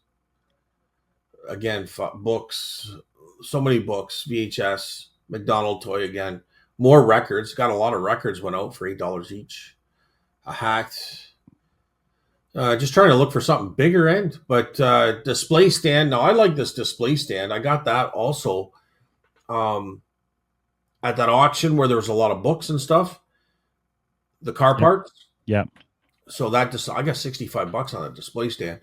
Speaker 1: Again, books, so many books, VHS, McDonald toy again. More records. Got a lot of records went out for $8 each. A hat. Just trying to look for something bigger end, but display stand. Now I like this display stand. I got that also at that auction where there was a lot of books and stuff. The car parts.
Speaker 2: Yeah.
Speaker 1: So that just I got $65 on a display stand.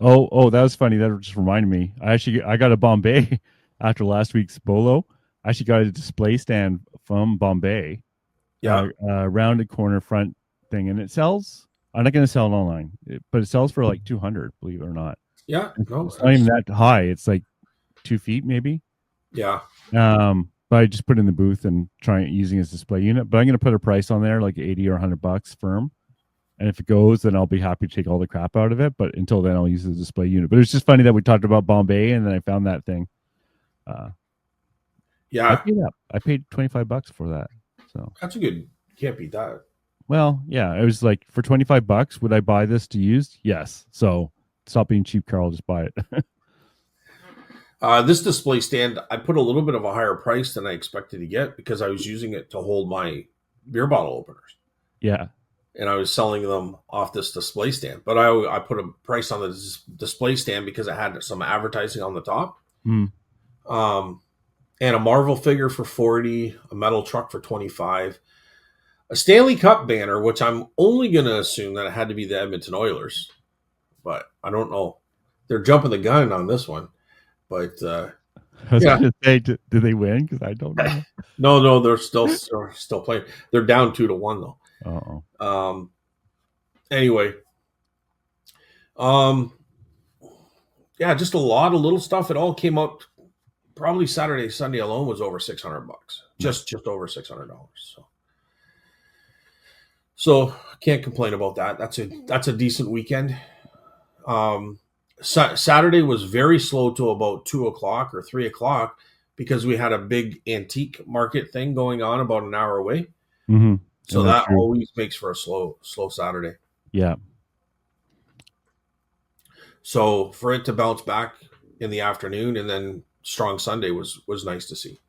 Speaker 2: Oh, that was funny. That just reminded me. I got a Bombay after last week's Bolo. I actually got a display stand from Bombay,
Speaker 1: Yeah,
Speaker 2: rounded corner front thing, and it sells. I'm not going to sell it online, but it sells for like 200. Believe it or not,
Speaker 1: yeah, no,
Speaker 2: it's not even that high. It's like 2 feet maybe.
Speaker 1: yeah,
Speaker 2: But I just put it in the booth and try using as display unit. But I'm going to put a price on there, like 80 or $100 firm. And if it goes, then I'll be happy to take all the crap out of it. But until then, I'll use the display unit. But it's just funny that we talked about Bombay, and then I found that thing. I
Speaker 1: yeah.
Speaker 2: paid up. I paid $25 for that. So
Speaker 1: That's a good. Can't beat that.
Speaker 2: well, yeah, it was like for $25. Would I buy this to use? Yes. So stop being cheap, Carl. Just buy it.
Speaker 1: This display stand, I put a little bit of a higher price than I expected to get because I was using it to hold my beer bottle openers.
Speaker 2: Yeah.
Speaker 1: And I was selling them off this display stand. But I put a price on the display stand because it had some advertising on the top.
Speaker 2: Mm.
Speaker 1: And a Marvel figure for 40, a metal truck for 25, a Stanley Cup banner, which I'm only going to assume that it had to be the Edmonton Oilers, but I don't know. They're jumping the gun on this one, but
Speaker 2: I was going to say, did they win? Because I don't know.
Speaker 1: No, they're still playing. They're down 2-1 though.
Speaker 2: Oh.
Speaker 1: Anyway, yeah, just a lot of little stuff. It all came up. Probably Saturday, Sunday alone was over $600, just over $600. So can't complain about that. That's a decent weekend. Saturday was very slow till about 2 o'clock or 3 o'clock because we had a big antique market thing going on about an hour away.
Speaker 2: Mm-hmm.
Speaker 1: So that always makes for a slow Saturday.
Speaker 2: Yeah. So
Speaker 1: for it to bounce back in the afternoon and then strong Sunday was nice to see.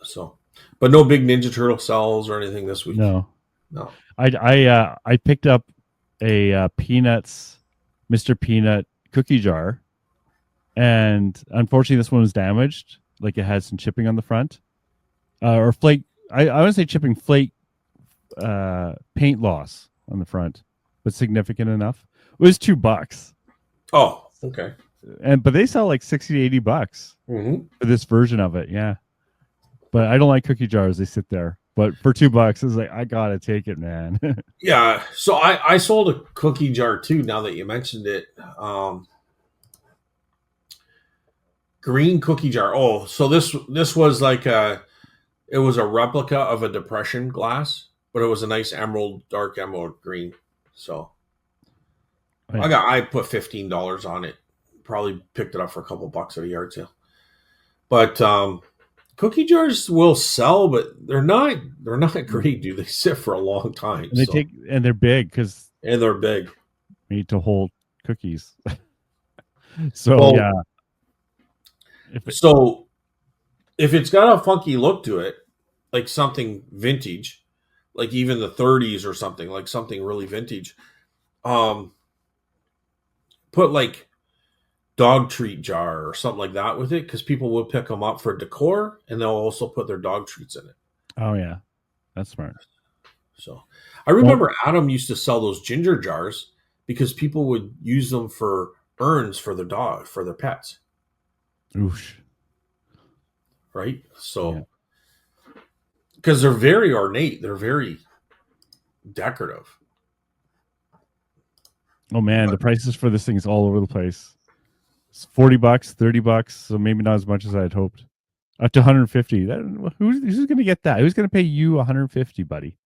Speaker 1: So, but no big Ninja Turtle sells or anything this week.
Speaker 2: No.
Speaker 1: No.
Speaker 2: I picked up a Peanuts Mr. Peanut cookie jar, and unfortunately this one was damaged. Like it had some chipping on the front, or flake. I want to say chipping, flake, paint loss on the front, but significant enough. It was $2.
Speaker 1: Oh, okay.
Speaker 2: But they sell like $60 to $80 for this version of it. Yeah. But I don't like cookie jars. They sit there. But for $2, it's like, I got to take it, man.
Speaker 1: Yeah. So I sold a cookie jar too, now that you mentioned it. Green cookie jar. Oh, so this was like it was a replica of a depression glass, but it was a nice dark emerald green. So oh, yeah. I put $15 on it. Probably picked it up for a couple bucks at a yard sale. But cookie jars will sell, but they're not great, dude. They sit for a long time.
Speaker 2: And they're big because
Speaker 1: they're big.
Speaker 2: Need to hold cookies. So yeah.
Speaker 1: If it's got a funky look to it, like something vintage, like even the 30s or something, like something really vintage, put like dog treat jar or something like that with it, because people will pick them up for decor and they'll also put their dog treats in it.
Speaker 2: Oh yeah, that's smart.
Speaker 1: So I remember Adam used to sell those ginger jars because people would use them for urns for their dog, for their pets.
Speaker 2: Oosh.
Speaker 1: Right? So because they're very ornate, they're very decorative.
Speaker 2: Oh man, the prices for this thing is all over the place. It's $40, $30, so maybe not as much as I had hoped. Up to $150. Who's going to get that? Who's going to pay you $150, buddy?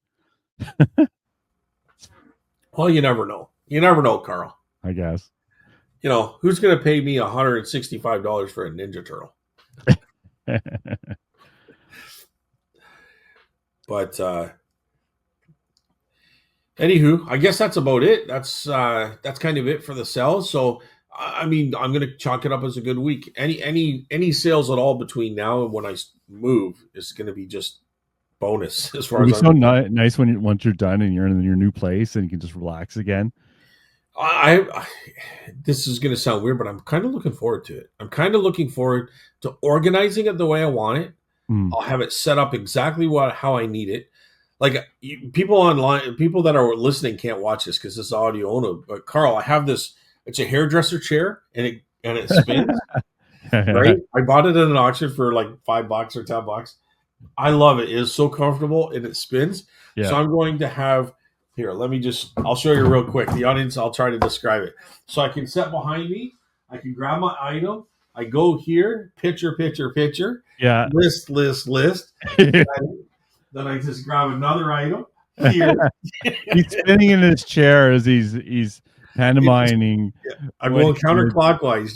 Speaker 1: Well, you never know. You never know, Carl.
Speaker 2: I guess.
Speaker 1: You know, who's going to pay me $165 for a Ninja Turtle? But anywho, I guess that's about it. That's kind of it for the sales. So I mean, I'm going to chalk it up as a good week. Any sales at all between now and when I move is going to be just bonus as far as
Speaker 2: it's so nice once you're done and you're in your new place and you can just relax again.
Speaker 1: This is going to sound weird, but I'm kind of looking forward to it. I'm kind of looking forward to organizing it the way I want it. I'll have it set up exactly how I need it. like people online, people that are listening can't watch this because it's audio only. But Carl, I have this. It's a hairdresser chair, and it spins. Right? I bought it at an auction for like $5 or $10. I love it. It is so comfortable and it spins.
Speaker 2: Yeah.
Speaker 1: So I'm going to have here. I'll show you real quick. The audience, I'll try to describe it. So I can set behind me. I can grab my item. I go here, picture.
Speaker 2: Yeah.
Speaker 1: List. Then I just grab another item here.
Speaker 2: He's spinning in his chair as he's pantomiming.
Speaker 1: I'm going counterclockwise.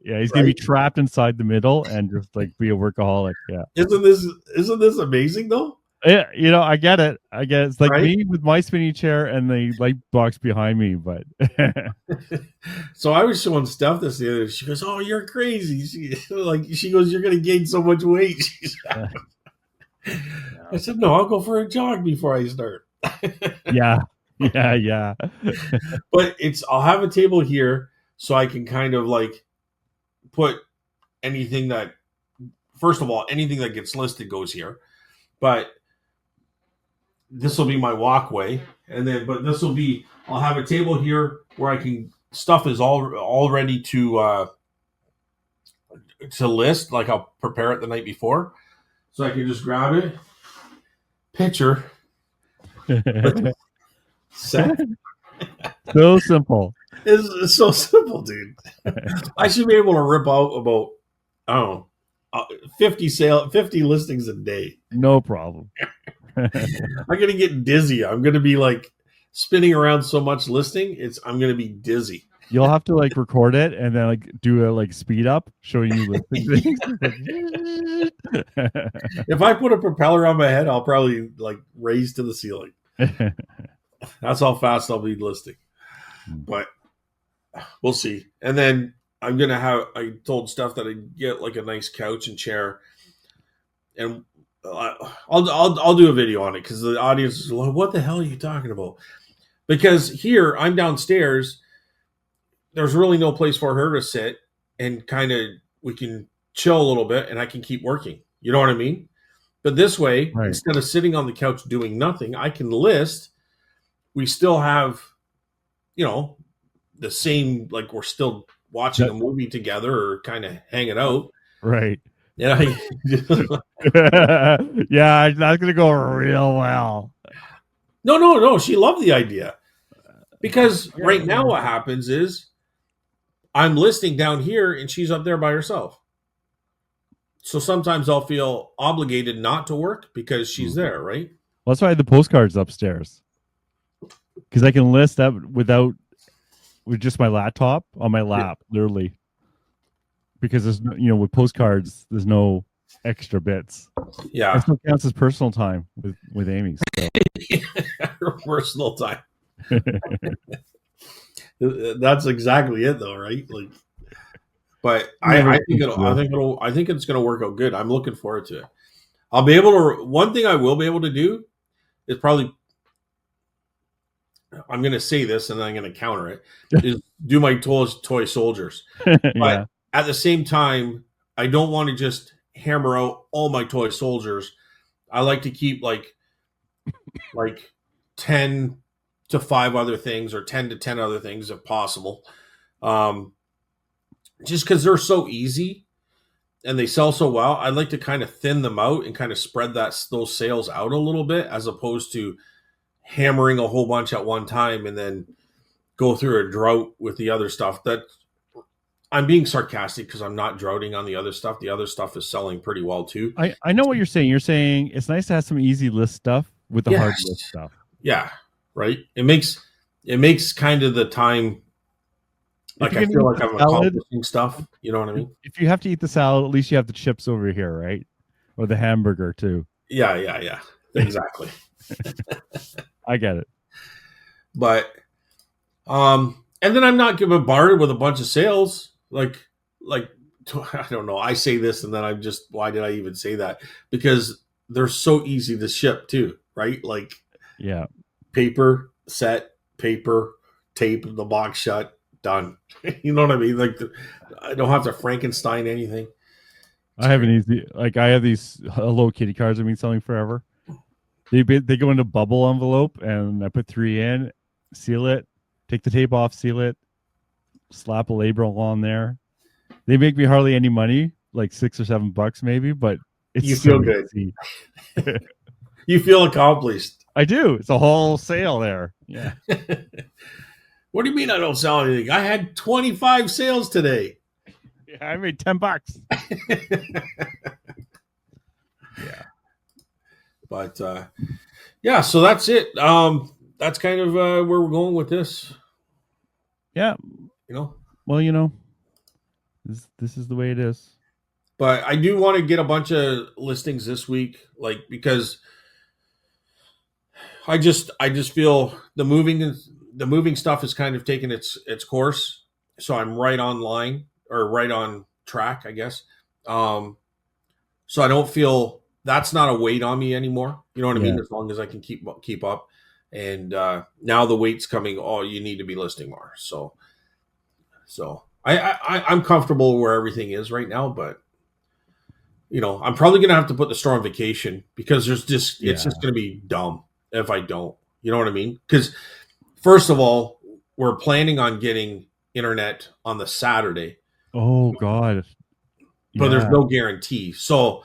Speaker 2: He's gonna be trapped inside the middle and just like be a workaholic. Yeah.
Speaker 1: Isn't this amazing though?
Speaker 2: Yeah, I get it. It's like me with my spinning chair and the light box behind me, but
Speaker 1: so I was showing Steph this the other day. She goes, "Oh, you're crazy." She goes, "You're gonna gain so much weight." I said, "No, I'll go for a jog before I start."
Speaker 2: Yeah.
Speaker 1: But I'll have a table here so I can kind of like put anything that, first of all, anything that gets listed goes here. But this will be my walkway, but this will be. I'll have a table here where I can stuff is all ready to list. Like I'll prepare it the night before, so I can just grab it, picture, set.
Speaker 2: So simple.
Speaker 1: It's so simple, dude. I should be able to rip out about, I don't know, 50 listings a day.
Speaker 2: No problem.
Speaker 1: I'm gonna get dizzy. I'm gonna be like spinning around so much listing. I'm gonna be dizzy.
Speaker 2: You'll have to like record it and then like do a like speed up showing you listing things.
Speaker 1: If I put a propeller on my head, I'll probably like raise to the ceiling. That's how fast I'll be listing. But we'll see. And then I told Steph that I get like a nice couch and chair, and I'll do a video on it because the audience is like, "What the hell are you talking about?" Because here I'm downstairs. There's really no place for her to sit, and kind of we can chill a little bit, and I can keep working. You know what I mean? But this way, instead of sitting on the couch doing nothing, I can list. We still have, the same, like we're still watching a movie together or kind of hanging out.
Speaker 2: Right.
Speaker 1: Yeah.
Speaker 2: Yeah, that's going to go real well.
Speaker 1: No. She loved the idea. Because right now what happens is I'm listing down here and she's up there by herself. So sometimes I'll feel obligated not to work because she's there, right?
Speaker 2: Well, that's why I had the postcards upstairs. Because I can list that with just my laptop on my lap, literally. Because there's with postcards, there's no extra bits.
Speaker 1: Yeah,
Speaker 2: that still counts as personal time with Amy. So.
Speaker 1: Her personal time. That's exactly it, though, right? Like, but I think it's going to work out good. I'm looking forward to it. I'll be able to. One thing I will be able to do is probably. I'm going to say this and then I'm going to counter it. Is do my toy soldiers, but at the same time, I don't want to just hammer out all my toy soldiers. I like to keep like 10 to 5 other things or 10 to 10 other things if possible. Just because they're so easy and they sell so well, I'd like to kind of thin them out and kind of spread those sales out a little bit as opposed to hammering a whole bunch at one time and then go through a drought with the other stuff. That I'm being sarcastic because I'm not droughting on the other stuff. The other stuff is selling pretty well too.
Speaker 2: I know what you're saying. You're saying it's nice to have some easy list stuff with the hard list stuff.
Speaker 1: Yeah, right. It makes kind of the time like I feel like I'm accomplishing stuff. You know what I mean? If
Speaker 2: you have to eat the salad, at least you have the chips over here, right? Or the hamburger too.
Speaker 1: Yeah. Exactly.
Speaker 2: I get it.
Speaker 1: But and then I'm not bombarded with a bunch of sales. Like I don't know. I say this and then I'm just, why did I even say that? Because they're so easy to ship too, right? Like paper, set, paper, tape the box shut, done. You know what I mean? Like I don't have to Frankenstein anything.
Speaker 2: I have an easy, I have these Hello Kitty cards I've been selling forever. They go into bubble envelope, and I put 3 in, seal it, take the tape off, seal it, slap a label on there. They make me hardly any money, like $6 or $7 maybe, but it's
Speaker 1: You
Speaker 2: so
Speaker 1: feel good.
Speaker 2: easy.
Speaker 1: You feel accomplished.
Speaker 2: I do. It's a whole sale there. Yeah.
Speaker 1: What do you mean I don't sell anything? I had 25 sales today.
Speaker 2: Yeah, I made $10. Yeah.
Speaker 1: But yeah, so that's it. That's kind of where we're going with this.
Speaker 2: Yeah.
Speaker 1: You know.
Speaker 2: Well, this is the way it is.
Speaker 1: But I do want to get a bunch of listings this week, like, because I just feel the moving stuff is kind of taking its course. So I'm right on line, or right on track, I guess. So I don't feel that's not a weight on me anymore. You know what I mean? As long as I can keep up. And now the weight's coming. Oh, you need to be listing more. So I'm comfortable where everything is right now, but I'm probably gonna have to put the store on vacation, because it's just gonna be dumb if I don't. You know what I mean? Because first of all, we're planning on getting internet on the Saturday.
Speaker 2: Oh God.
Speaker 1: But there's no guarantee. So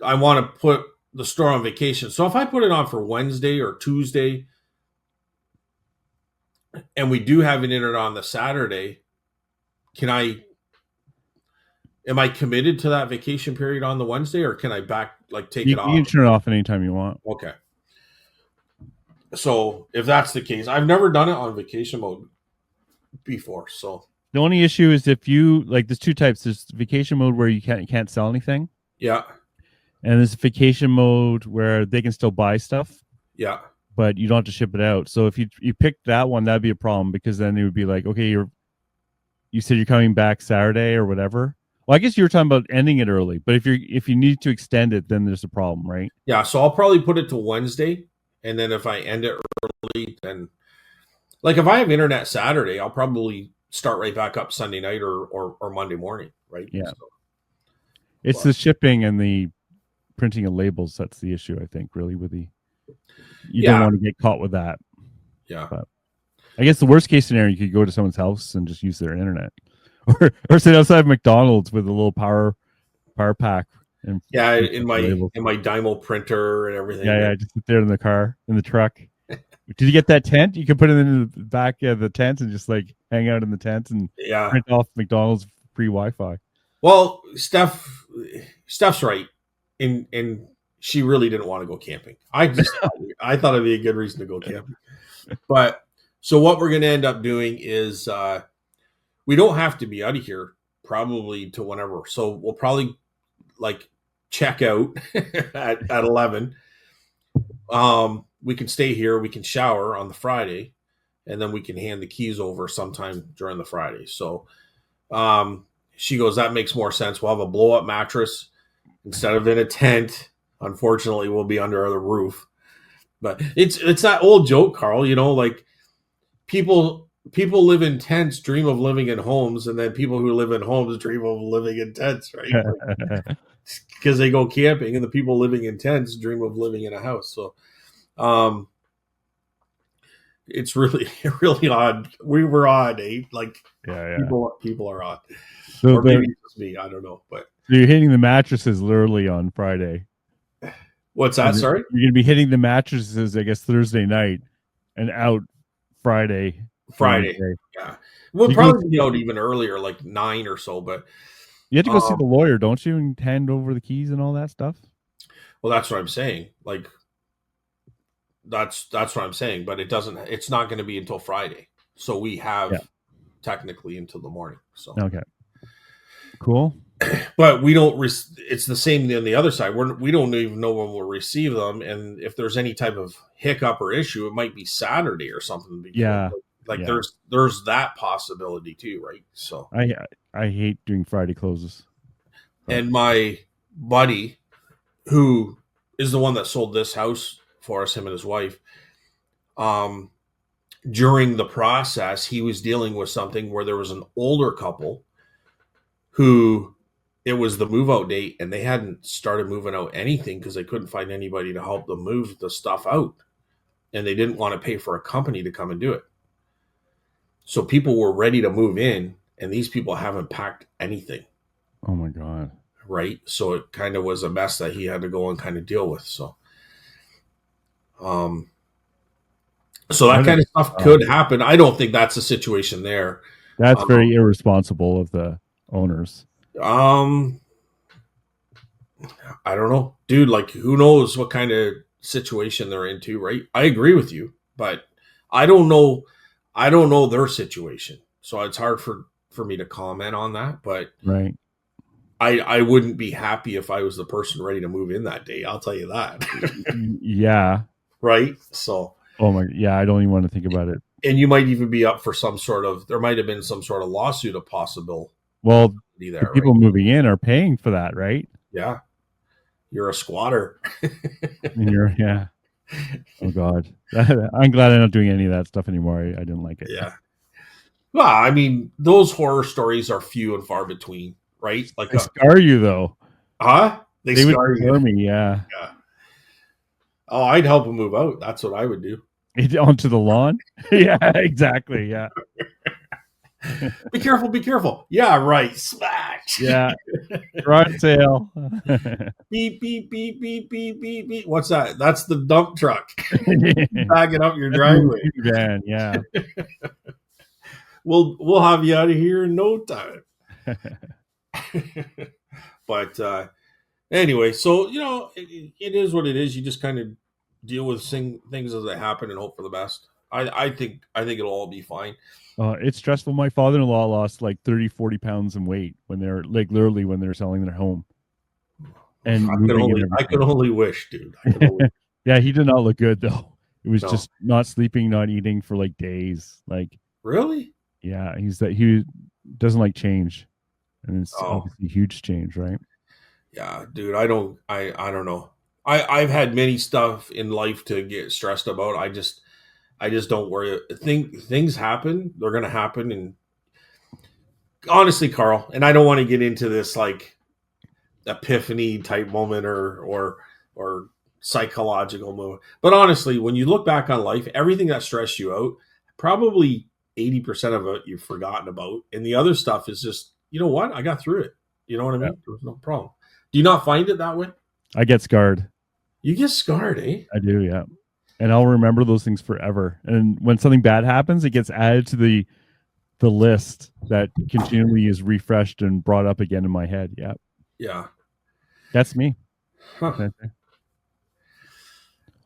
Speaker 1: I want to put the store on vacation. So if I put it on for Wednesday or Tuesday, and we do have an internet on the Saturday, am I committed to that vacation period on the Wednesday, or can I take it off?
Speaker 2: You can turn it off anytime you want.
Speaker 1: Okay. So if that's the case, I've never done it on vacation mode before. So
Speaker 2: the only issue is if you there's two types. There's vacation mode where you can't sell anything.
Speaker 1: Yeah.
Speaker 2: And there's vacation mode where they can still buy stuff.
Speaker 1: Yeah.
Speaker 2: But you don't have to ship it out. So if you picked that one, that'd be a problem, because then it would be like, okay, you said you're coming back Saturday or whatever. Well, I guess you were talking about ending it early, but if you need to extend it, then there's a problem, right?
Speaker 1: Yeah. So I'll probably put it to Wednesday, and then if I end it early, then if I have internet Saturday, I'll probably start right back up Sunday night or Monday morning, right?
Speaker 2: Yeah. It's the shipping and the printing of labels that's the issue, I think, really, with you don't want to get caught with that.
Speaker 1: Yeah.
Speaker 2: But I guess the worst case scenario, you could go to someone's house and just use their internet, or sit outside McDonald's with a little power pack. And
Speaker 1: in my Dymo printer and everything.
Speaker 2: Yeah, just sit there in the car, in the truck. Did you get that tent? You can put it in the back of the tent and just hang out in the tent and print off McDonald's free Wi-Fi.
Speaker 1: Well, Steph's right, and she really didn't want to go camping. I thought it'd be a good reason to go camping. But so what we're going to end up doing is we don't have to be out of here probably to whenever. So we'll probably check out at 11. We can stay here. We can shower on the Friday, and then we can hand the keys over sometime during the Friday. So she goes, that makes more sense. We'll have a blow up mattress instead of in a tent. Unfortunately, we'll be under the roof. But it's that old joke, Carl. People live in tents, dream of living in homes, and then people who live in homes dream of living in tents, right? Because they go camping, and the people living in tents dream of living in a house. So it's really, really odd. We were odd, eh? People are odd. So or maybe it's just me. I don't know. But
Speaker 2: you're hitting the mattresses literally on Friday.
Speaker 1: What's that? Sorry?
Speaker 2: You're going to be hitting the mattresses, I guess, Thursday night and out Friday.
Speaker 1: Yeah. We'll probably be out even earlier, 9 or so. But
Speaker 2: you have to go see the lawyer, don't you, and hand over the keys and all that stuff?
Speaker 1: Well, that's what I'm saying. That's what I'm saying. But it's not going to be until Friday. So we have technically until the morning. So
Speaker 2: okay. Cool.
Speaker 1: But we don't. It's the same on the other side. We don't even know when we'll receive them, and if there's any type of hiccup or issue, it might be Saturday or something. There's that possibility too, right? So
Speaker 2: I hate doing Friday closes.
Speaker 1: And my buddy, who is the one that sold this house for us, him and his wife, during the process, he was dealing with something where there was an older couple who it was the move out date, and they hadn't started moving out anything because they couldn't find anybody to help them move the stuff out, and they didn't want to pay for a company to come and do it. So people were ready to move in, and these people haven't packed anything.
Speaker 2: Oh my God.
Speaker 1: Right. So it kind of was a mess that he had to go and kind of deal with. So that kind of stuff could happen. I don't think that's a situation there.
Speaker 2: That's very irresponsible of the owners.
Speaker 1: I don't know, dude. Like, who knows what kind of situation they're into, right? I agree with you, but I don't know their situation, so it's hard for me to comment on that. But
Speaker 2: right,
Speaker 1: I wouldn't be happy if I was the person ready to move in that day. I'll tell you that.
Speaker 2: Yeah.
Speaker 1: Right. So.
Speaker 2: Oh my. Yeah, I don't even want to think about it.
Speaker 1: And you might even be up for there might have been some sort of lawsuit of possible.
Speaker 2: Well, the people moving in are paying for that, right?
Speaker 1: Yeah. You're a squatter.
Speaker 2: Yeah. Oh God. I'm glad I'm not doing any of that stuff anymore. I didn't like it.
Speaker 1: Yeah. Well, I mean, those horror stories are few and far between, right? Like
Speaker 2: they scar you though.
Speaker 1: Huh? They scar
Speaker 2: would scare me, yeah.
Speaker 1: Oh, I'd help them move out. That's what I would do.
Speaker 2: Onto the lawn? Yeah, exactly. Yeah.
Speaker 1: Be careful, be careful. Yeah, right. Smash.
Speaker 2: Yeah. Garage sale.
Speaker 1: Beep, beep, beep, beep, beep, beep, beep. What's that? That's the dump truck. Bagging up your driveway.
Speaker 2: Van, yeah.
Speaker 1: We'll have you out of here in no time. But anyway, so it is what it is. You just kind of deal with things as they happen and hope for the best. I think it'll all be fine.
Speaker 2: It's stressful. My father-in-law lost like 30-40 pounds in weight when they're like literally when they're selling their home. And
Speaker 1: I could only wish, dude.
Speaker 2: Yeah, he did not look good though. It was just not sleeping, not eating for like days. Like
Speaker 1: really?
Speaker 2: Yeah, he doesn't like change, and it's obviously a huge change, right?
Speaker 1: Yeah, dude. I don't know. I've had many stuff in life to get stressed about. I just don't worry. Things happen. They're going to happen. And honestly, Carl, and I don't want to get into this like epiphany type moment or psychological moment. But honestly, when you look back on life, everything that stressed you out, probably 80% of it you've forgotten about. And the other stuff is just, you know what? I got through it. You know what I mean? There was no problem. Do you not find it that way?
Speaker 2: I get scarred.
Speaker 1: You get scarred, eh?
Speaker 2: I do, yeah. And I'll remember those things forever. And when something bad happens, it gets added to the list that continually is refreshed and brought up again in my head. Yeah.
Speaker 1: Yeah.
Speaker 2: That's me. Huh.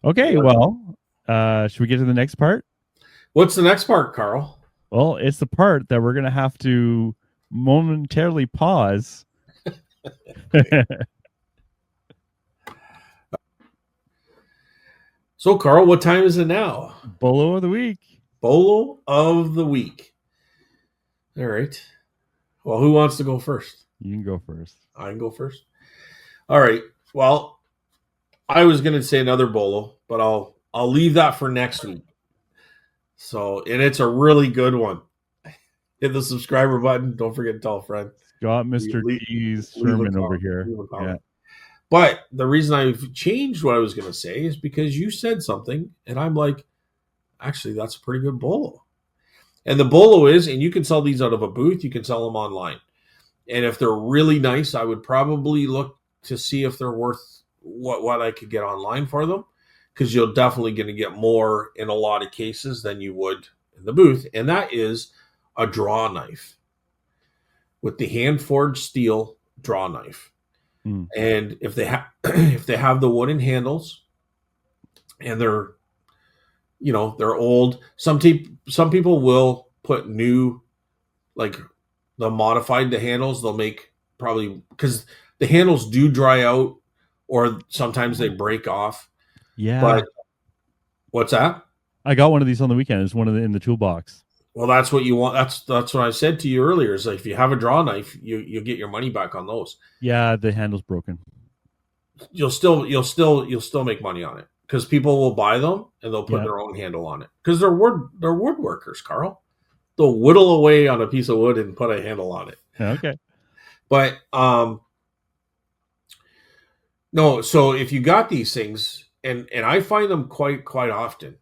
Speaker 2: Okay, well, should we get to the next part?
Speaker 1: What's the next part, Carl?
Speaker 2: Well, it's the part that we're going to have to momentarily pause.
Speaker 1: So, Carl, what time is it now?
Speaker 2: Bolo of the week.
Speaker 1: Bolo of the week. All right. Well, who wants to go first?
Speaker 2: You can go first.
Speaker 1: I can go first. All right. Well, I was going to say another bolo, but I'll leave that for next week. So, and it's a really good one. Hit the subscriber button. Don't forget to tell a friend.
Speaker 2: Got Mr. D's Sherman over here. Yeah.
Speaker 1: But the reason I've changed what I was going to say is because you said something, and I'm like, actually, that's a pretty good bolo. And the bolo is, and you can sell these out of a booth. You can sell them online. And if they're really nice, I would probably look to see if they're worth what I could get online for them, because you're definitely going to get more in a lot of cases than you would in the booth. And that is a draw knife with the hand-forged steel draw knife. And if they have the wooden handles and they're old, some people will put new, like they'll modify the handles. They'll make probably because the handles do dry out or sometimes they break off.
Speaker 2: Yeah.
Speaker 1: But what's that?
Speaker 2: I got one of these on the weekend. It's one in the toolbox.
Speaker 1: Well, that's what you want. That's what I said to you earlier. Is like if you have a draw knife, you get your money back on those.
Speaker 2: Yeah, the handle's broken.
Speaker 1: You'll still make money on it because people will buy them and they'll put their own handle on it because they're woodworkers, Carl. They'll whittle away on a piece of wood and put a handle on it.
Speaker 2: Okay.
Speaker 1: But No, so if you got these things, and I find them quite often.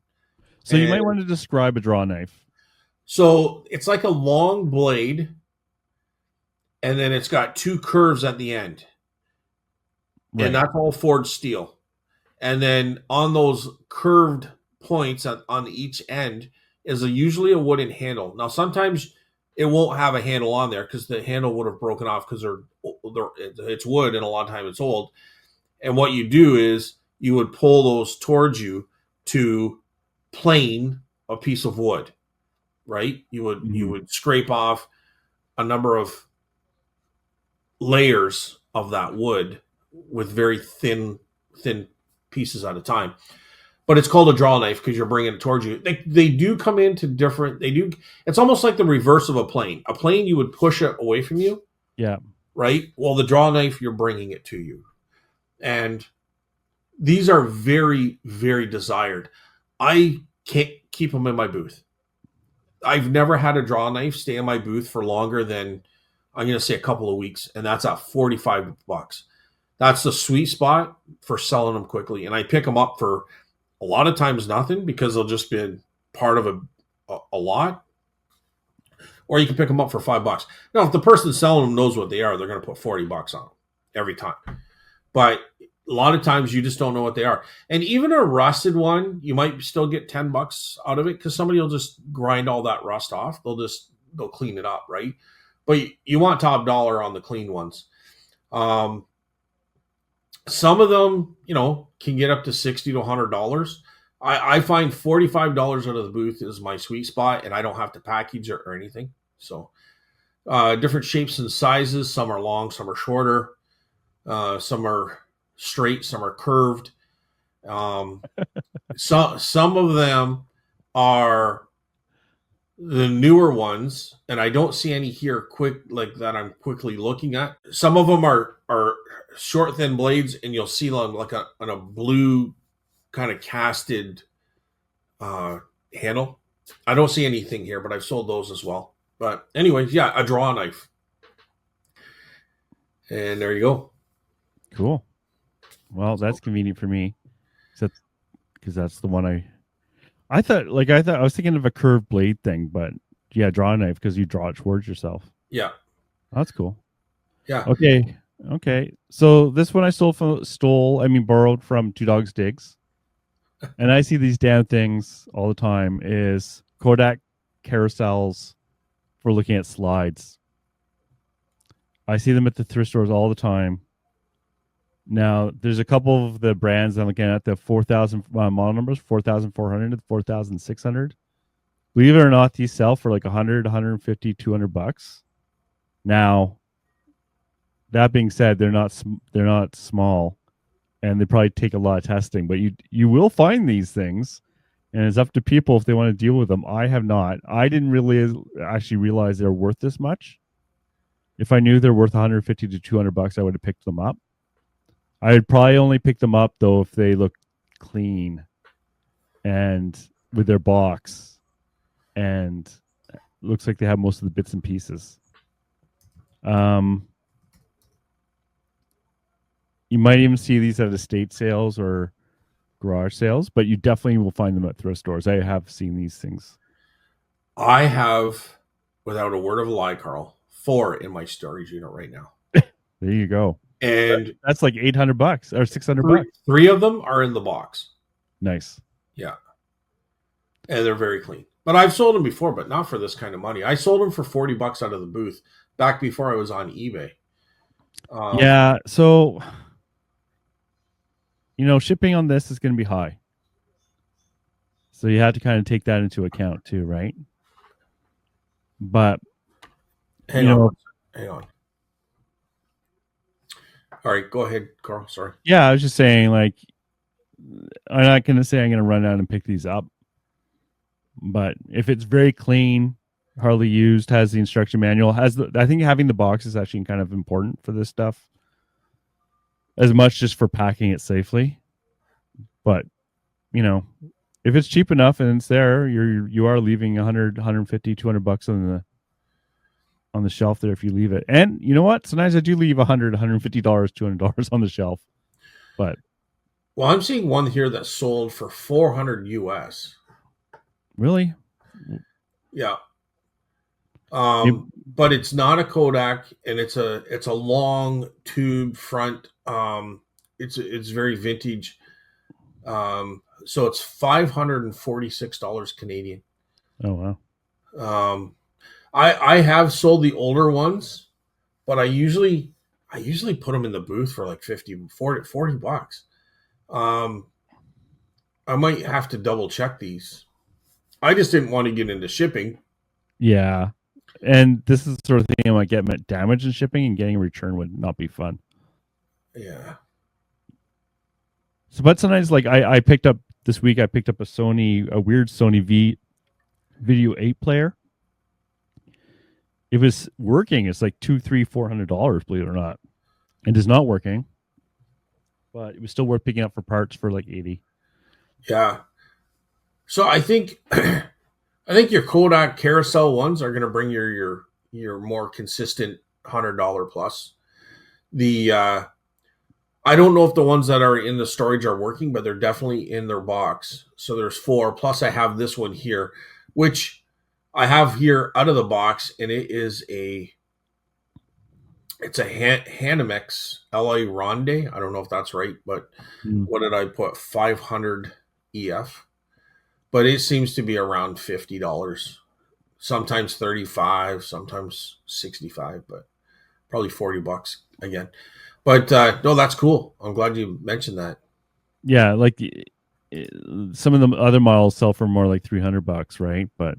Speaker 2: So you might
Speaker 1: And
Speaker 2: want to describe a draw knife.
Speaker 1: so it's like a long blade, and then it's got two curves at the end, and
Speaker 2: Right.
Speaker 1: that's all forged steel. And then on those curved points on each end is usually a wooden handle. Now sometimes it won't have a handle on there because the handle would have broken off because it's wood and a lot of time it's old. And what you do is you would pull those towards you to plane a piece of wood, right? You
Speaker 2: Mhm.
Speaker 1: would scrape off a number of layers of that wood with very thin pieces at a time. But it's called a draw knife because you're bringing it towards you. They do come into different. They do. It's almost like the reverse of a plane. A plane you would push it away from you,
Speaker 2: Yeah.
Speaker 1: right? Well, the draw knife you're bringing it to you, and these are very desired. I can't keep them in my booth. I've never had a draw knife stay in my booth for longer than I'm going to say a couple of weeks, and that's at $45. That's the sweet spot for selling them quickly, and I pick them up for a lot of times nothing because they'll just be part of a lot, or you can pick them up for $5. Now, if the person selling them knows what they are, they're going to put $40 on them every time. But a lot of times you just don't know what they are. And even a rusted one, you might still get $10 out of it because somebody will just grind all that rust off. They'll clean it up, right? But you want top dollar on the clean ones. Some of them, can get up to $60 to $100. I find $45 out of the booth is my sweet spot, and I don't have to package or anything. So, different shapes and sizes. Some are long, some are shorter. Some are straight, some are curved. Some of them are the newer ones, and I don't see any here quick like that. I'm quickly looking at. Some of them are short, thin blades, and you'll see them like on a blue kind of casted handle. I don't see anything here, but I've sold those as well. But anyways, yeah, a draw knife, and there you go.
Speaker 2: Cool. Well, that's convenient for me, because that's the one I thought. I was thinking of a curved blade thing, but yeah, draw knife because you draw it towards yourself.
Speaker 1: Yeah,
Speaker 2: That's cool.
Speaker 1: yeah.
Speaker 2: Okay. So this one I borrowed from Two Dogs Digs, and I see these damn things all the time. Is Kodak carousels for looking at slides. I see them at the thrift stores all the time. Now, there's a couple of the brands I'm looking at, the 4,000 model numbers, 4,400 to 4,600. Believe it or not, these sell for like 100, 150, $200. Now, that being said, they're not small, and they probably take a lot of testing. But you will find these things, and it's up to people if they want to deal with them. I have not. I didn't really actually realize they're worth this much. If I knew they're worth 150 to $200, I would have picked them up. I'd probably only pick them up though if they look clean and with their box and looks like they have most of the bits and pieces. You might even see these at estate sales or garage sales, but you definitely will find them at thrift stores. I have seen these things.
Speaker 1: I have, without a word of a lie, Carl, 4 in my storage unit right now.
Speaker 2: There you go.
Speaker 1: And
Speaker 2: that's like $800 or $600.
Speaker 1: 3 of them are in the box.
Speaker 2: Nice.
Speaker 1: Yeah. And they're very clean. But I've sold them before, but not for this kind of money. I sold them for $40 out of the booth back before I was on eBay.
Speaker 2: Yeah. So, shipping on this is going to be high. So you have to kind of take that into account too, right? But
Speaker 1: hang on. All right, go ahead, Carl. Sorry.
Speaker 2: Yeah, I was just saying, like, I'm not going to say I'm going to run out and pick these up. But if it's very clean, hardly used, has the instruction manual, I think having the box is actually kind of important for this stuff, as much just for packing it safely. But, if it's cheap enough and it's there, you are leaving 100, 150, $200 on the shelf there if you leave it. And you know what? Sometimes I do leave $100, $150, $200 on the shelf. But
Speaker 1: well, I'm seeing one here that sold for $400 US.
Speaker 2: really,
Speaker 1: Yeah. But it's not a Kodak, and it's a long tube front. It's very vintage. So it's $546 Canadian.
Speaker 2: oh wow.
Speaker 1: I have sold the older ones, but I usually put them in the booth for like 40 bucks. I might have to double check these. I just didn't want to get into shipping.
Speaker 2: Yeah. And this is the sort of thing I might get damage in shipping, and getting a return would not be fun.
Speaker 1: Yeah.
Speaker 2: So, but sometimes, like I picked up this week, I picked up a weird Sony Video 8 player. It was working. It's like $200-$400, believe it or not. It is not working, but it was still worth picking up for parts for like $80.
Speaker 1: Yeah. So I think your Kodak carousel ones are going to bring your more consistent $100 plus. I don't know if the ones that are in the storage are working, but they're definitely in their box. So there's 4. Plus I have this one here, which I have here out of the box, and it's a Hanimex LA Ronde. I don't know if that's right, but what did I put? 500 EF. But it seems to be around $50. Sometimes 35, sometimes 65, but probably 40 bucks again. But no, that's cool. I'm glad you mentioned that.
Speaker 2: Yeah, like some of the other models sell for more like $300, right? But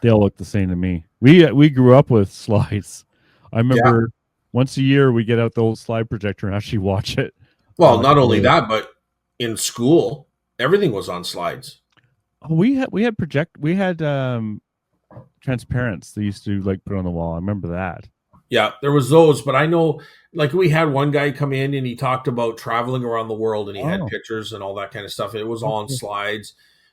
Speaker 2: they all look the same to me. We grew up with slides. I remember once a year we get out the old slide projector and actually watch it.
Speaker 1: Well, not only that, but in school, everything was on slides.
Speaker 2: Oh, we had transparents they used to like put on the wall. I remember that.
Speaker 1: Yeah, there was those, but I know, like, we had one guy come in and he talked about traveling around the world, and he had pictures and all that kind of stuff. It was all on slides.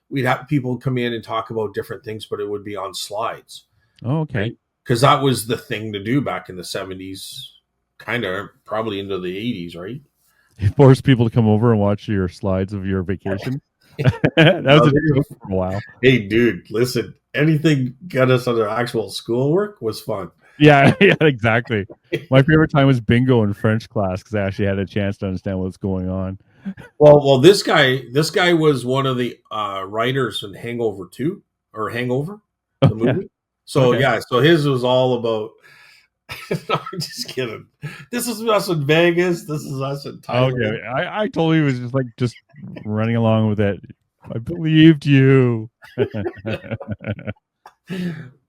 Speaker 1: We'd have people come in and talk about different things, but it would be on slides.
Speaker 2: Oh, okay.
Speaker 1: Because that was the thing to do back in the 70s, kind of probably into the 80s, right?
Speaker 2: You forced people to come over and watch your slides of your vacation. That was a joke for a while.
Speaker 1: Hey, dude, listen, anything got us under actual schoolwork was fun.
Speaker 2: Yeah, exactly. My favorite time was bingo in French class because I actually had a chance to understand what's going on.
Speaker 1: Well, this guy was one of the writers in Hangover 2 or Hangover, the movie. So so his was all about. No, I'm just kidding. This is us in Vegas. This is us in Thailand.
Speaker 2: Okay, I totally was just running along with it. I believed you.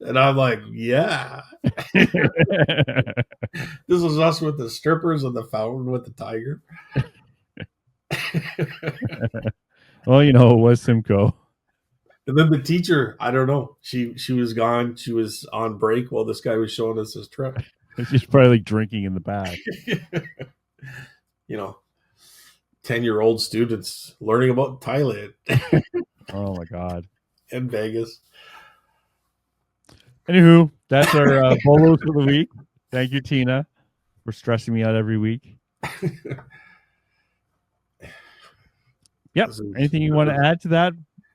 Speaker 1: And I'm like, yeah. This is us with the strippers and the fountain with the tiger.
Speaker 2: Well, it was Simcoe.
Speaker 1: And then the teacher, I don't know. She was gone. She was on break while this guy was showing us his trip.
Speaker 2: She's probably like drinking in the back.
Speaker 1: 10-year-old students learning about Thailand.
Speaker 2: Oh my God.
Speaker 1: And Vegas.
Speaker 2: Anywho, that's our bolos for the week. Thank you, Tina, for stressing me out every week. Yep. Anything you want to add to that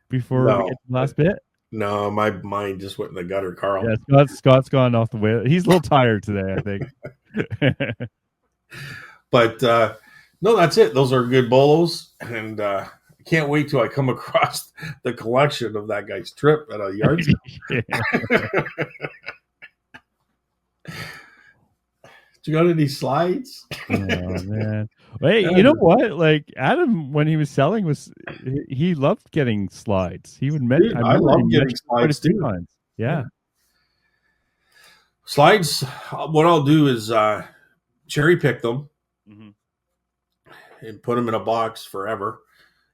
Speaker 2: before we get to the last bit?
Speaker 1: No, my mind just went in the gutter, Carl.
Speaker 2: Yeah, Scott's gone off the way. He's a little tired today, I think.
Speaker 1: But no, that's it. Those are good bolos, and I can't wait till I come across the collection of that guy's trip at a yard sale. You got any slides?
Speaker 2: Oh man! Hey, you know what? Like Adam, when he was selling, he loved getting slides. He would mention.
Speaker 1: I love getting slides too.
Speaker 2: Yeah.
Speaker 1: Slides. What I'll do is cherry pick them and put them in a box forever,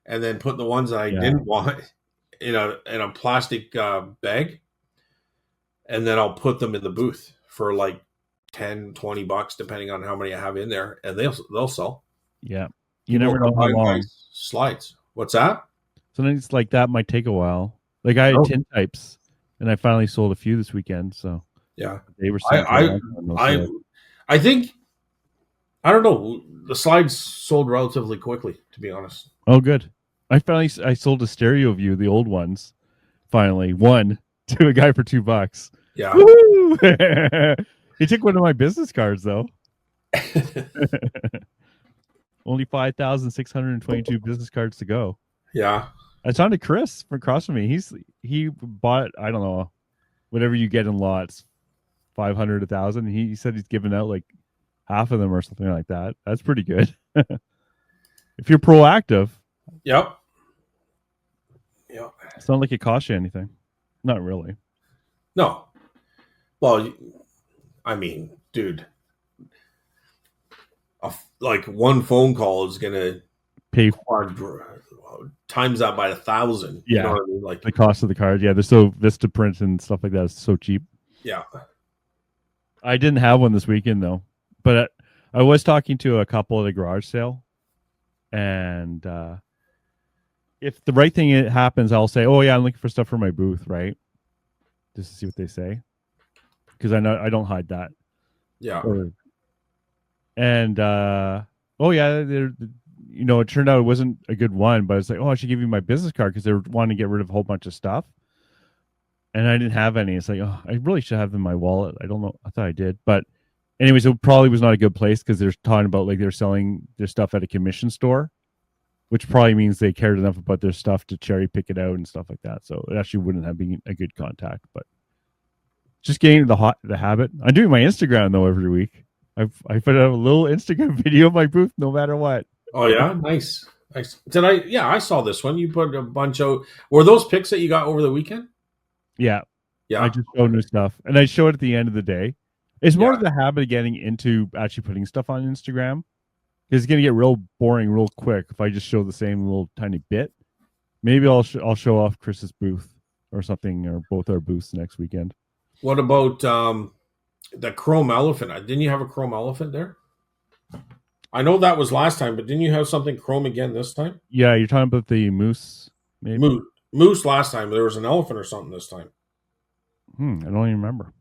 Speaker 1: and then put the ones that I didn't want in a plastic bag, and then I'll put them in the booth for like $10-$20 depending on how many I have in there, and they'll sell.
Speaker 2: Yeah, you never know how long.
Speaker 1: Slides. What's that?
Speaker 2: Something like that might take a while. Like I had tin types, and I finally sold a few this weekend. So
Speaker 1: yeah,
Speaker 2: they were.
Speaker 1: I think I don't know. The slides sold relatively quickly, to be honest.
Speaker 2: Oh, good. I sold a stereo view, the old ones. Finally, one to a guy for $2.
Speaker 1: Yeah.
Speaker 2: Woo! He took one of my business cards though. Only 5,622 business cards to go.
Speaker 1: Yeah.
Speaker 2: I talked to Chris from across from me. He bought, I don't know, whatever you get in lots, 500, 1,000. He said he's given out like half of them or something like that. That's pretty good. If you're proactive.
Speaker 1: Yep. Yep.
Speaker 2: It's not like it costs you anything. Not really.
Speaker 1: No. Well, I mean, dude, like one phone call is gonna
Speaker 2: Pay
Speaker 1: times that by 1,000.
Speaker 2: Yeah.
Speaker 1: You know what I mean? Like
Speaker 2: the cost of the card. Yeah, they're so Vistaprint and stuff like that is so cheap.
Speaker 1: Yeah.
Speaker 2: I didn't have one this weekend though, but I was talking to a couple at a garage sale, and if the right thing happens, I'll say, "Oh yeah, I'm looking for stuff for my booth," right? Just to see what they say, because I know I don't hide that.
Speaker 1: Yeah.
Speaker 2: And oh yeah, it turned out it wasn't a good one, but it's like, oh, I should give you my business card because they were wanting to get rid of a whole bunch of stuff, and I didn't have any. It's like, oh, I really should have them in my wallet. I don't know. I thought I did, but anyways, it probably was not a good place because they're talking about like they're selling their stuff at a commission store, which probably means they cared enough about their stuff to cherry pick it out and stuff like that. So it actually wouldn't have been a good contact, but just getting the habit. I'm doing my Instagram though every week. I put out a little Instagram video of my booth no matter what.
Speaker 1: Oh yeah, nice. Did I? Yeah, I saw this one. You put a bunch of. Were those pics that you got over the weekend?
Speaker 2: Yeah,
Speaker 1: yeah.
Speaker 2: I just show new stuff, and I show it at the end of the day. It's more of the habit of getting into actually putting stuff on Instagram. It's gonna get real boring real quick if I just show the same little tiny bit. Maybe I'll show off Chris's booth or something, or both our booths next weekend.
Speaker 1: What about the chrome elephant? Didn't you have a chrome elephant there? I know that was last time, but didn't you have something chrome again this time?
Speaker 2: Yeah, you're talking about the moose, maybe?
Speaker 1: Moose last time. There was an elephant or something this time.
Speaker 2: I don't even remember.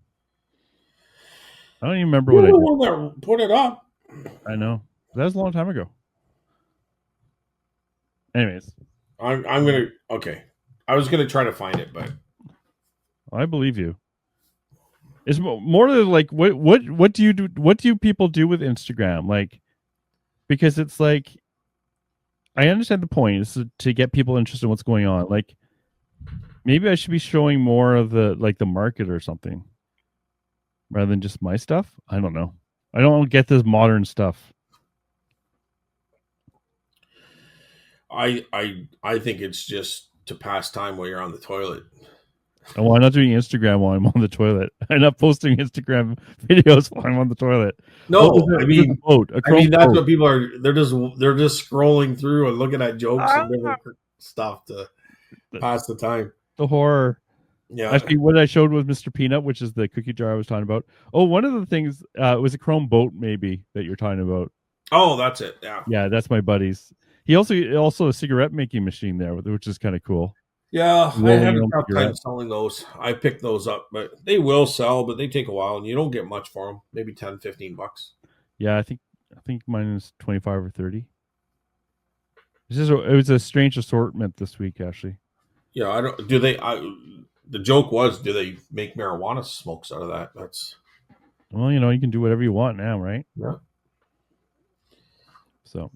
Speaker 2: I don't even remember what I did.
Speaker 1: Put it up.
Speaker 2: I know. That was a long time ago. Anyways.
Speaker 1: I'm going to... Okay. I was going to try to find it, but...
Speaker 2: I believe you. It's more like, what do you do? What do people do with Instagram? Like, because it's like, I understand the point is to get people interested in what's going on. Like, maybe I should be showing more of the market or something rather than just my stuff. I don't know. I don't get this modern stuff.
Speaker 1: I think it's just to pass time while you're on the toilet.
Speaker 2: Oh, I'm not doing Instagram while I'm on the toilet. I'm not posting Instagram videos while I'm on the toilet.
Speaker 1: No, I mean that's what people are. They're just scrolling through and looking at jokes and different stuff to pass the time.
Speaker 2: The horror.
Speaker 1: Yeah.
Speaker 2: Actually, what I showed was Mr. Peanut, which is the cookie jar I was talking about. Oh, one of the things was a chrome boat, maybe, that you're talking about.
Speaker 1: Oh, that's it. Yeah.
Speaker 2: Yeah, that's my buddy's. He also a cigarette making machine there, which is kind of cool.
Speaker 1: Yeah, I had a tough time selling those. I picked those up, but they will sell, but they take a while, and you don't get much for them. Maybe $10-15.
Speaker 2: Yeah, I think mine is 25 or 30. It was a strange assortment this week, actually.
Speaker 1: Yeah, I don't. Do they? The joke was, do they make marijuana smokes out of that? That's.
Speaker 2: Well, you can do whatever you want now, right?
Speaker 1: Yeah.
Speaker 2: So.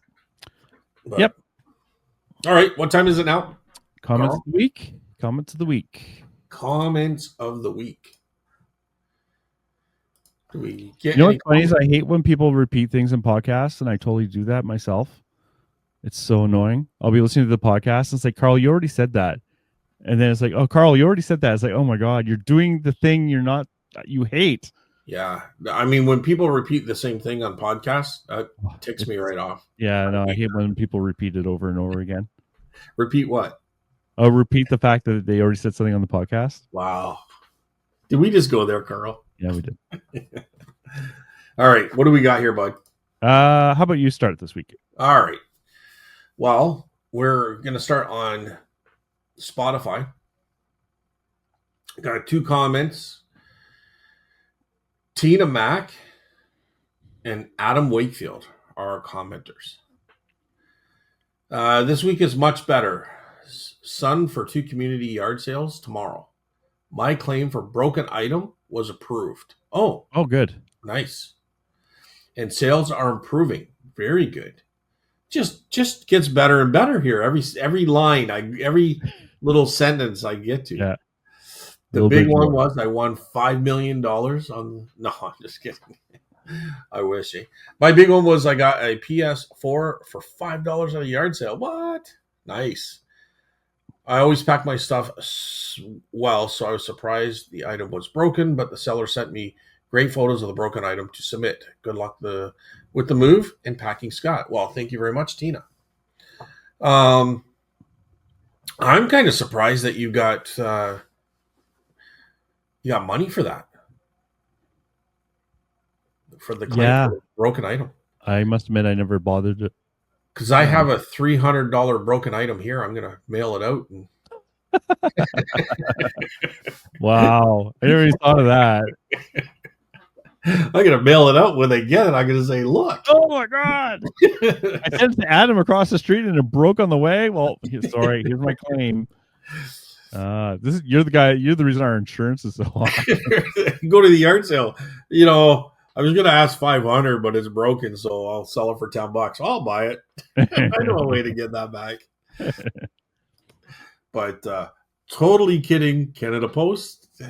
Speaker 1: But, yep. All right. What time is it now?
Speaker 2: Comments of the week. Comments of the week.
Speaker 1: Comments of the week. Do we get?
Speaker 2: What's funny is I hate when people repeat things in podcasts, and I totally do that myself. It's so annoying. I'll be listening to the podcast, and it's like, Carl, you already said that, and then it's like, oh, Carl, you already said that. It's like, oh my god, you're doing the thing you hate.
Speaker 1: Yeah, I mean, when people repeat the same thing on podcasts, that ticks me right off.
Speaker 2: Yeah, no, I hate when people repeat it over and over again.
Speaker 1: Repeat what?
Speaker 2: Repeat the fact that they already said something on the podcast.
Speaker 1: Wow. Did we just go there, Carl?
Speaker 2: Yeah, we did.
Speaker 1: All right. What do we got here, bud?
Speaker 2: How about you start this week?
Speaker 1: All right. Well, we're going to start on Spotify. Got 2 comments. Tina Mack and Adam Wakefield are our commenters. This week is much better. Sun for 2 community yard sales tomorrow. My claim for broken item was approved. Oh,
Speaker 2: good.
Speaker 1: nice. And sales are improving. Very good. Just gets better and better here. Every line, every little sentence I get to.
Speaker 2: Yeah.
Speaker 1: The big one was I won $5 million on. No, I'm just kidding. I wish. My big one was I got a PS4 for $5 at a yard sale. What? Nice. I always pack my stuff well, so I was surprised the item was broken, but the seller sent me great photos of the broken item to submit. Good luck with the move and packing, Scott. Well, thank you very much, Tina. I'm kind of surprised that you got money for that. For the claim for the broken item.
Speaker 2: I must admit I never bothered it.
Speaker 1: Because I have a $300 broken item here. I'm going to mail it out. And...
Speaker 2: Wow. I never even thought of that.
Speaker 1: I'm going to mail it out when they get it. I'm going to say, look.
Speaker 2: Oh, my God. I sent it to Adam across the street and it broke on the way. Well, sorry. Here's my claim. You're the guy. You're the reason our insurance is so high.
Speaker 1: Go to the yard sale. You know, I was going to ask $500, but it's broken, so I'll sell it for $10. I'll buy it. I know a way to get that back. But totally kidding. Canada Post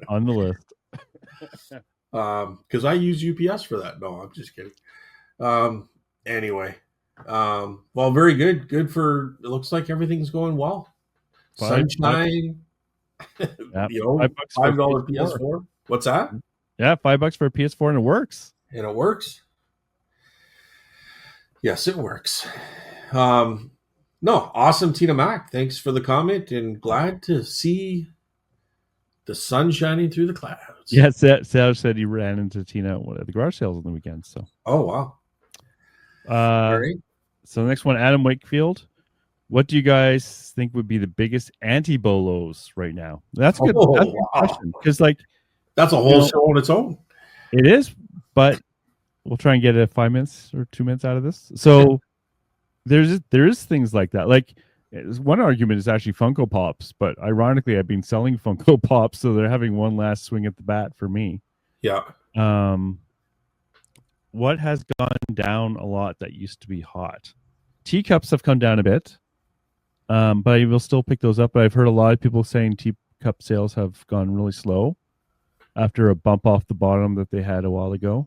Speaker 2: on the list.
Speaker 1: Because I use UPS for that. No, I'm just kidding. Anyway, well, very good. Good for. It looks like everything's going well. Sunshine.
Speaker 2: Yep.
Speaker 1: You know, $5 PS4. What's that?
Speaker 2: Yeah, $5 for a PS4 and it works.
Speaker 1: And it works. Yes, it works. No, awesome, Tina Mac. Thanks for the comment and glad to see the sun shining through the clouds.
Speaker 2: Yeah, Sal said he ran into Tina at the garage sales on the weekend. So.
Speaker 1: Oh, wow.
Speaker 2: Great. So the next one, Adam Wakefield. What do you guys think would be the biggest anti-bolos right now? That's a good, question. Because
Speaker 1: that's a whole show on its own.
Speaker 2: It is, but we'll try and get 5 minutes or 2 minutes out of this. So there is things like that. Like one argument is actually Funko Pops, but ironically, I've been selling Funko Pops, so they're having one last swing at the bat for me.
Speaker 1: Yeah.
Speaker 2: What has gone down a lot that used to be hot? Teacups have come down a bit, but I will still pick those up. But I've heard a lot of people saying teacup sales have gone really slow after a bump off the bottom that they had a while ago.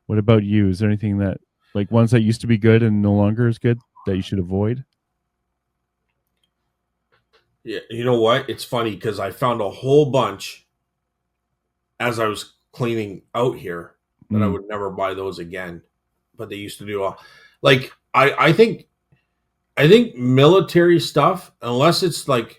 Speaker 2: What about you? Is there anything that, like ones that used to be good and no longer is good, that you should avoid?
Speaker 1: Yeah, you know what? It's funny because I found a whole bunch as I was cleaning out here that I would never buy those again. But they used to do like I think military stuff, unless it's like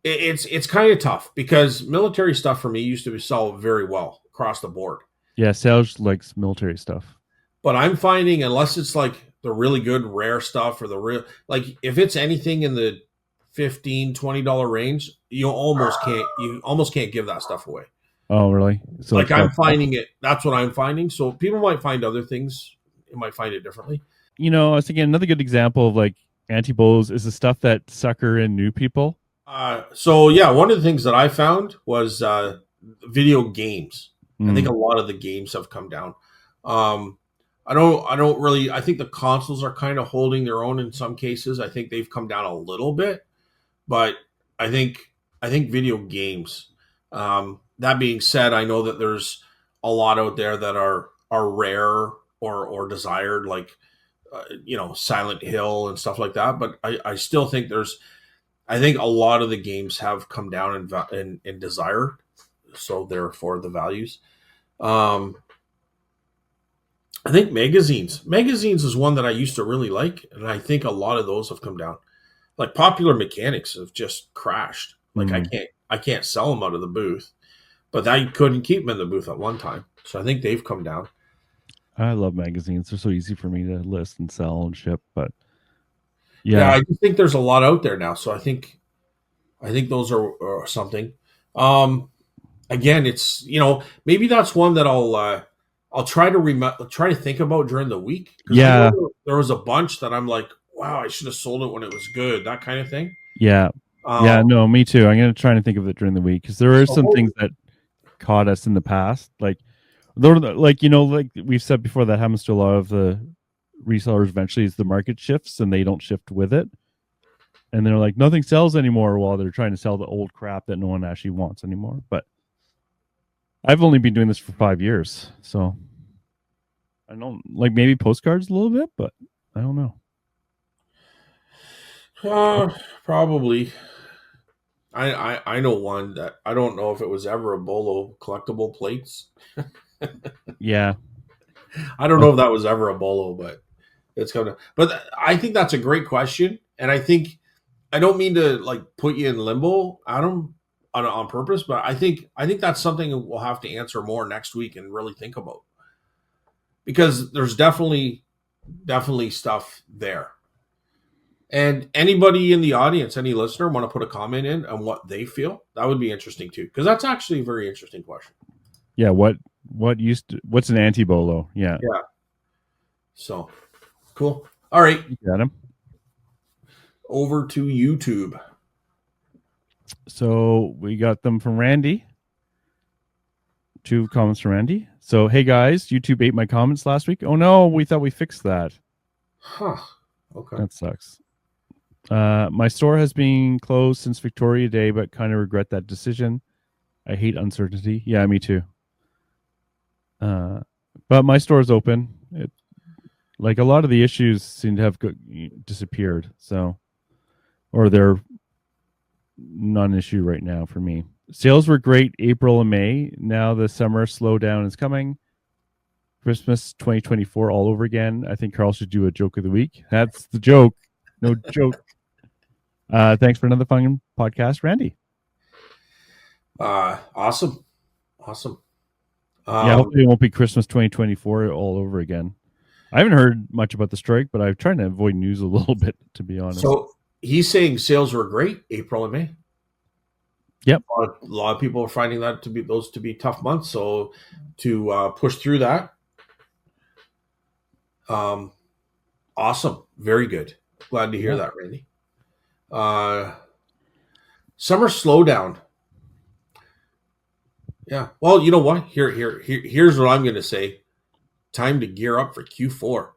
Speaker 1: it's kind of tough because military stuff for me used to sell very well across the board.
Speaker 2: Yeah, Serge likes military stuff.
Speaker 1: But I'm finding unless it's like the really good rare stuff or the real, like if it's anything in the $15-$20 range, you almost can't give that stuff away.
Speaker 2: Oh, really?
Speaker 1: So like I'm finding it. That's what I'm finding. So people might find other things. You might find it differently.
Speaker 2: You know, I was thinking another good example of like anti-bolos is the stuff that sucker in new people.
Speaker 1: So yeah, one of the things that I found was video games. I think a lot of the games have come down. I don't really. I think the consoles are kind of holding their own in some cases. I think they've come down a little bit, but I think video games. That being said, I know that there's a lot out there that are rare or desired, like Silent Hill and stuff like that. But I still think I think a lot of the games have come down in desire, so therefore the values. I think magazines is one that I used to really like, and I think a lot of those have come down. Like Popular Mechanics have just crashed. Like I can't sell them out of the booth, but I couldn't keep them in the booth at one time. So I think they've come down.
Speaker 2: I love magazines. They're so easy for me to list and sell and ship, but
Speaker 1: yeah, I just think there's a lot out there now. So I think those are something. Again, it's maybe that's one that I'll try to think about during the week, because I
Speaker 2: Yeah,
Speaker 1: know there was a bunch that I'm like, wow, I should have sold it when it was good, that kind of thing.
Speaker 2: yeah, yeah.
Speaker 1: Um,
Speaker 2: No, me too. I'm gonna try to think of it during the week because there are some
Speaker 1: so
Speaker 2: things that caught us in the past, like like we've said before, that happens to a lot of the resellers. Eventually, is the market shifts and they don't shift with it, and they're like nothing sells anymore while they're trying to sell the old crap that no one actually wants anymore. But I've only been doing this for 5 years, so I don't like maybe postcards a little bit, but I don't know.
Speaker 1: probably. I know one that I don't know if it was ever a Bolo collectible plates.
Speaker 2: Yeah,
Speaker 1: I don't know if that was ever a Bolo, but it's coming. But I think that's a great question, and I think I don't mean to like put you in limbo, Adam, on purpose, but I think that's something we'll have to answer more next week and really think about, because there's definitely stuff there. And anybody in the audience, any listener, want to put a comment in on what they feel? That would be interesting too, because that's actually a very interesting question.
Speaker 2: yeah. What's an anti-bolo? Yeah,
Speaker 1: Yeah. So cool. All right,
Speaker 2: you got him.
Speaker 1: over to YouTube.
Speaker 2: So we got them from Randy. 2 comments from Randy. So, hey guys, YouTube ate my comments last week. Oh no, we thought we fixed that.
Speaker 1: Huh. Okay.
Speaker 2: That sucks. My store has been closed since Victoria Day, but kind of regret that decision. I hate uncertainty. Yeah, me too. But my store is open. Like a lot of the issues seem to have disappeared. So, or they're not an issue right now for me. Sales were great April and May. Now the summer slowdown is coming. Christmas 2024 all over again. I think Carl should do a joke of the week. That's the joke. No joke. Thanks for another fun podcast, Randy.
Speaker 1: Awesome.
Speaker 2: Yeah, hopefully it won't be Christmas 2024 all over again. I haven't heard much about the strike, but I'm trying to avoid news a little bit, to be honest.
Speaker 1: So he's saying sales were great April and May.
Speaker 2: Yep.
Speaker 1: A lot of people are finding that to be tough months. So to push through that, awesome, very good. Glad to hear that, Randy. Summer slowdown. Yeah. Well, you know what? Here's what I'm going to say. Time to gear up for Q4.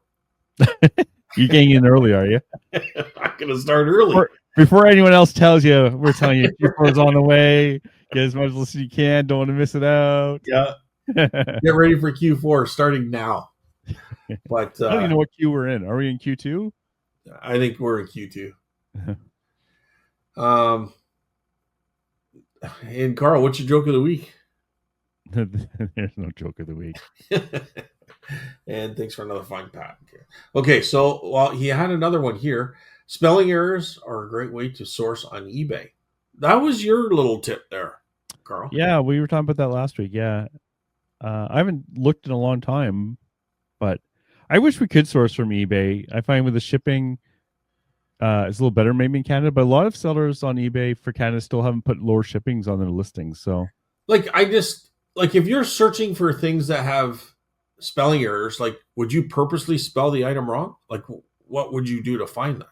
Speaker 2: You're getting in early, are you?
Speaker 1: I'm going to start early.
Speaker 2: Before anyone else tells you, we're telling you Q4 is on the way. Get as much as you can. Don't want to miss it out.
Speaker 1: Yeah. Get ready for Q4 starting now. But
Speaker 2: I don't even know what Q we're in. Are we in Q2?
Speaker 1: I think we're in Q2. And Carl, what's your joke of the week?
Speaker 2: There's no joke of the week.
Speaker 1: And thanks for another fine pat. Okay, so well, he had another one here. Spelling errors are a great way to source on eBay. That was your little tip there, Carl.
Speaker 2: Yeah, we were talking about that last week. Yeah. I haven't looked in a long time, but I wish we could source from eBay. I find with the shipping, it's a little better maybe in Canada, but a lot of sellers on eBay for Canada still haven't put lower shippings on their listings. So,
Speaker 1: if you're searching for things that have spelling errors, like, would you purposely spell the item wrong? Like, what would you do to find that?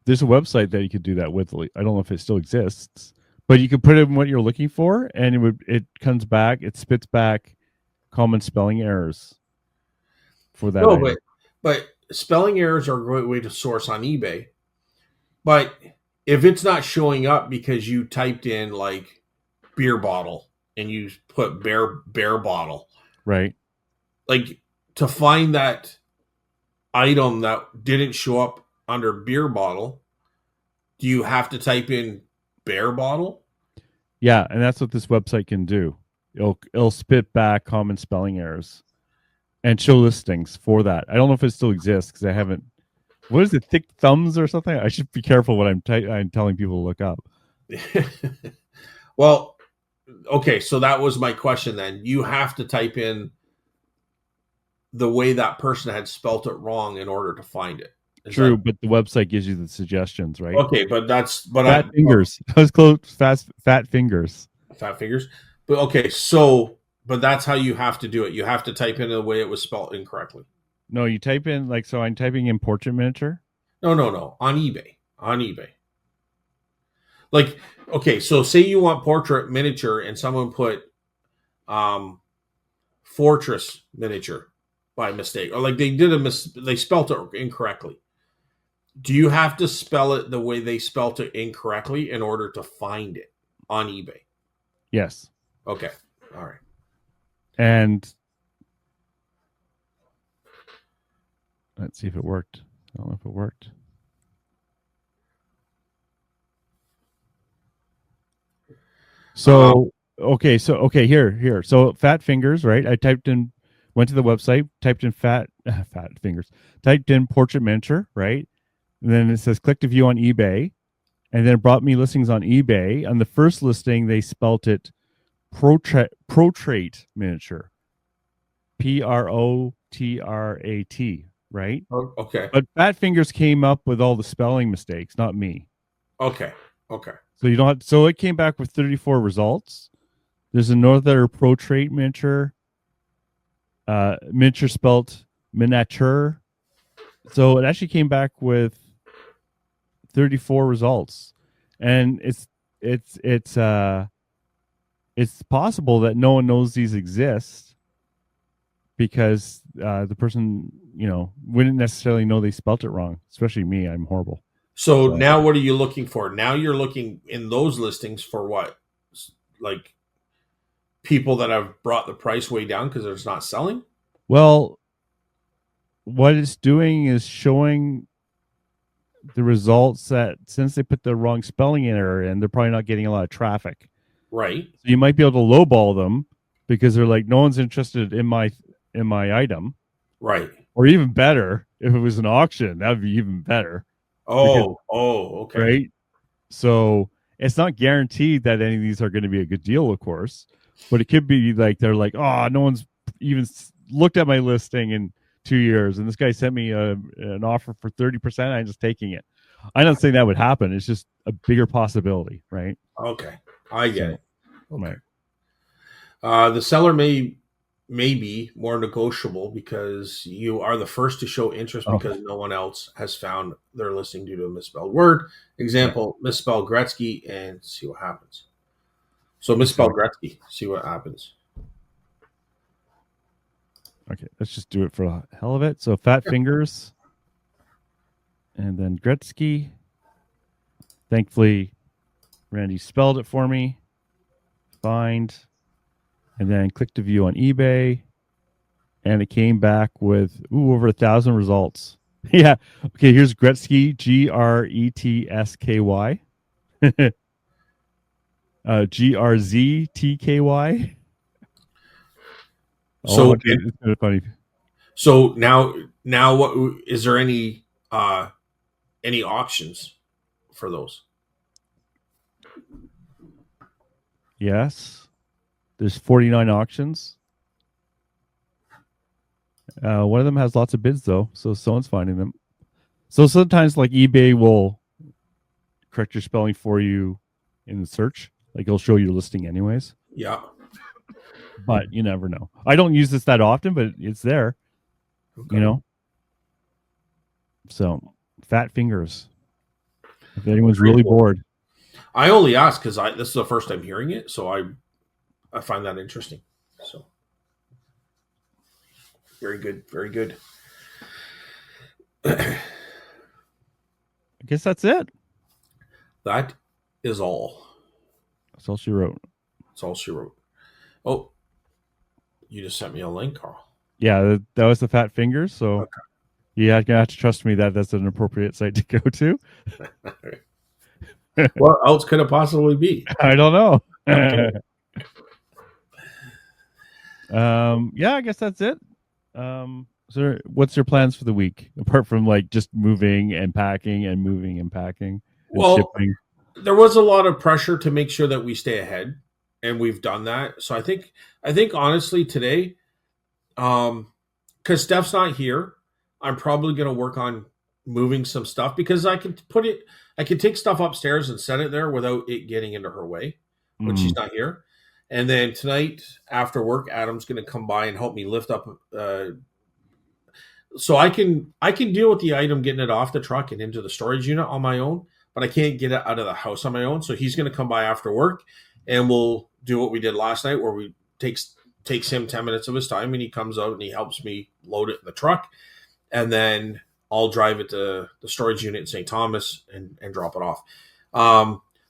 Speaker 2: There's a website that you could do that with. I don't know if it still exists, but you could put in what you're looking for, and it comes back. It spits back common spelling errors for that.
Speaker 1: No, but spelling errors are a great way to source on eBay. But if it's not showing up because you typed in like beer bottle and you put bear bottle,
Speaker 2: right?
Speaker 1: Like, to find that item that didn't show up under beer bottle, do you have to type in bear bottle?
Speaker 2: Yeah, and that's what this website can do. It'll spit back common spelling errors and show listings for that. I don't know if it still exists because I haven't. What is it? Thick thumbs or something? I should be careful what I'm telling people to look up.
Speaker 1: Well, okay, so that was my question then. You have to type in the way that person had spelt it wrong in order to find it.
Speaker 2: True, but the website gives you the suggestions, right?
Speaker 1: Okay,
Speaker 2: fat fingers. I was close. Fat fingers.
Speaker 1: Fat fingers. But okay, so But that's how you have to do it. You have to type in the way it was spelled incorrectly.
Speaker 2: No, you type in like, so I'm typing in portrait miniature.
Speaker 1: No. On eBay. On eBay. Like, okay, so say you want portrait miniature and someone put fortress miniature by mistake, or like they spelt it incorrectly. Do you have to spell it the way they spelt it incorrectly in order to find it on eBay?
Speaker 2: Yes.
Speaker 1: Okay. All right.
Speaker 2: And let's see if it worked. I don't know if it worked. So okay, here. So fat fingers, right? I went to the website, typed in fat fingers, typed in portrait miniature, right? And then it says click to view on eBay, and then it brought me listings on eBay. On the first listing, they spelt it portrait miniature, PROTRAT, right?
Speaker 1: Okay.
Speaker 2: But fat fingers came up with all the spelling mistakes, not me.
Speaker 1: Okay.
Speaker 2: So you don't have, so it came back with 34 results. There's another portrait miniature, miniature spelt miniature. So it actually came back with 34 results. And it's possible that no one knows these exist because the person, wouldn't necessarily know they spelt it wrong, especially me. I'm horrible.
Speaker 1: So now what are you looking for? Now you're looking in those listings for what? Like people that have brought the price way down because it's not selling?
Speaker 2: Well, what it's doing is showing the results that since they put the wrong spelling error in, they're probably not getting a lot of traffic.
Speaker 1: Right.
Speaker 2: So you might be able to lowball them because they're like, no one's interested in my item.
Speaker 1: Right.
Speaker 2: Or even better, if it was an auction, that would be even better.
Speaker 1: Okay.
Speaker 2: Right. So it's not guaranteed that any of these are going to be a good deal, of course, but it could be like they're like, oh, no one's even looked at my listing in 2 years, and this guy sent me an offer for 30%. I'm just taking it. I'm not saying that would happen. It's just a bigger possibility, right?
Speaker 1: Okay, I get it. Okay.
Speaker 2: Right.
Speaker 1: The seller may be more negotiable because you are the first to show interest because no one else has found their listing due to a misspelled word. Example, misspell Gretzky, and see what happens. So misspell Gretzky, see what happens.
Speaker 2: Okay, let's just do it for the hell of it. So fat fingers, and then Gretzky. Thankfully, Randy spelled it for me. Find, and then click to view on eBay, and it came back with over 1,000 results. Yeah. Okay. Here's Gretzky, Gretsky, GRZTKY.
Speaker 1: So
Speaker 2: it's kind of funny.
Speaker 1: So now, what is there any auctions for those?
Speaker 2: Yes, there's 49 auctions. One of them has lots of bids though, so someone's finding them. So sometimes, like eBay will correct your spelling for you in the search, like it'll show your listing anyways.
Speaker 1: Yeah.
Speaker 2: But you never know. I don't use this that often, but it's there. Okay. So fat fingers. If anyone's really bored.
Speaker 1: I only ask because this is the first time hearing it, so I find that interesting. So very good.
Speaker 2: I guess that's it.
Speaker 1: That is all.
Speaker 2: That's all she wrote.
Speaker 1: Oh, you just sent me a link, Carl.
Speaker 2: Yeah, that was the fat fingers. So okay. You have to trust me that that's an appropriate site to go to.
Speaker 1: What else could it possibly be?
Speaker 2: I don't know. Okay. Yeah, I guess that's it. So what's your plans for the week apart from like just moving and packing and moving and packing and shipping?
Speaker 1: There was a lot of pressure to make sure that we stay ahead, and we've done that. So I think honestly today, because Steph's not here, I'm probably going to work on moving some stuff because I can take stuff upstairs and set it there without it getting into her way when she's not here. And then tonight after work, Adam's going to come by and help me lift up. So I can deal with the item, getting it off the truck and into the storage unit on my own, but I can't get it out of the house on my own. So he's going to come by after work, and we'll do what we did last night, where we takes him 10 minutes of his time, and he comes out and he helps me load it in the truck, and then I'll drive it to the storage unit in St. Thomas and drop it off.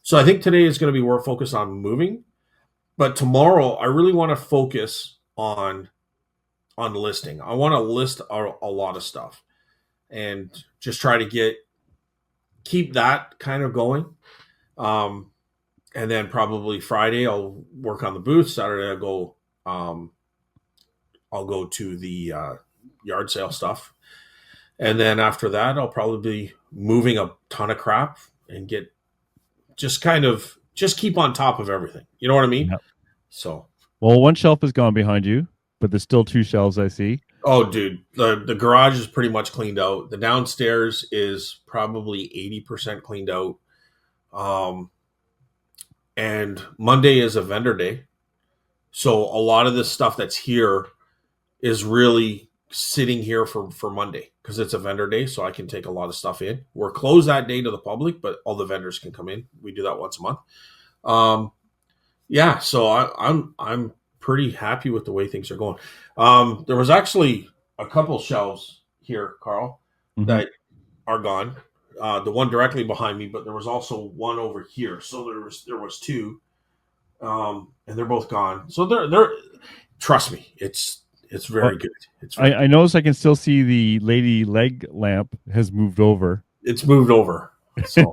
Speaker 1: So I think today is going to be more focused on moving, but tomorrow I really want to focus on listing. I want to list a lot of stuff and just try to keep that kind of going. And then probably Friday I'll work on the booth. Saturday I'll go to the yard sale stuff. And then after that, I'll probably be moving a ton of crap and just keep on top of everything. You know what I mean?
Speaker 2: Yep.
Speaker 1: So,
Speaker 2: well, one shelf is gone behind you, but there's still 2 shelves I see.
Speaker 1: Oh, dude, the garage is pretty much cleaned out. The downstairs is probably 80% cleaned out. And Monday is a vendor day. So a lot of this stuff that's here is really sitting here for Monday because it's a vendor day. So I can take a lot of stuff in. We're closed that day to the public, but all the vendors can come in. We do that once a month. Yeah, so I'm pretty happy with the way things are going. There was actually a couple shelves here, Carl, that are gone. The one directly behind me, but there was also one over here. So there was 2, and they're both gone. So they're trust me, it's very good.
Speaker 2: I notice I can still see the lady leg lamp has moved over.
Speaker 1: It's moved over. So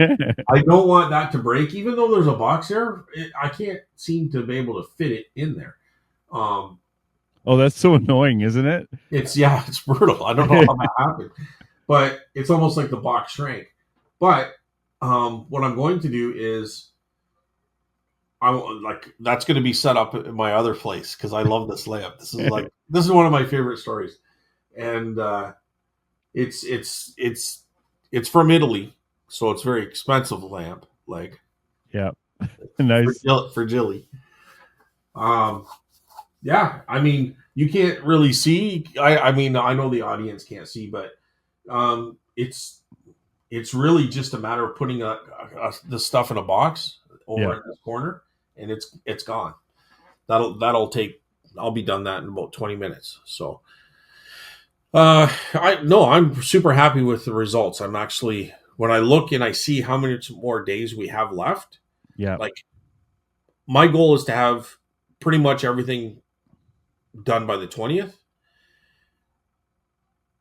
Speaker 1: I don't want that to break, even though there's a box there. I can't seem to be able to fit it in there.
Speaker 2: Oh, that's so annoying, isn't it?
Speaker 1: It's brutal. I don't know how that happened, but it's almost like the box shrank. But what I'm going to do is that's going to be set up in my other place because I love this lamp. This is one of my favorite stories, and it's from Italy. So it's very expensive lamp,
Speaker 2: yeah, nice
Speaker 1: for Jilly. Yeah, I mean you can't really see. I mean I know the audience can't see, but it's really just a matter of putting the stuff in a box over in this corner, and it's gone. That'll take. I'll be done that in about 20 minutes. So, I'm super happy with the results. I'm actually. When I look and I see how many more days we have left, my goal is to have pretty much everything done by the 20th,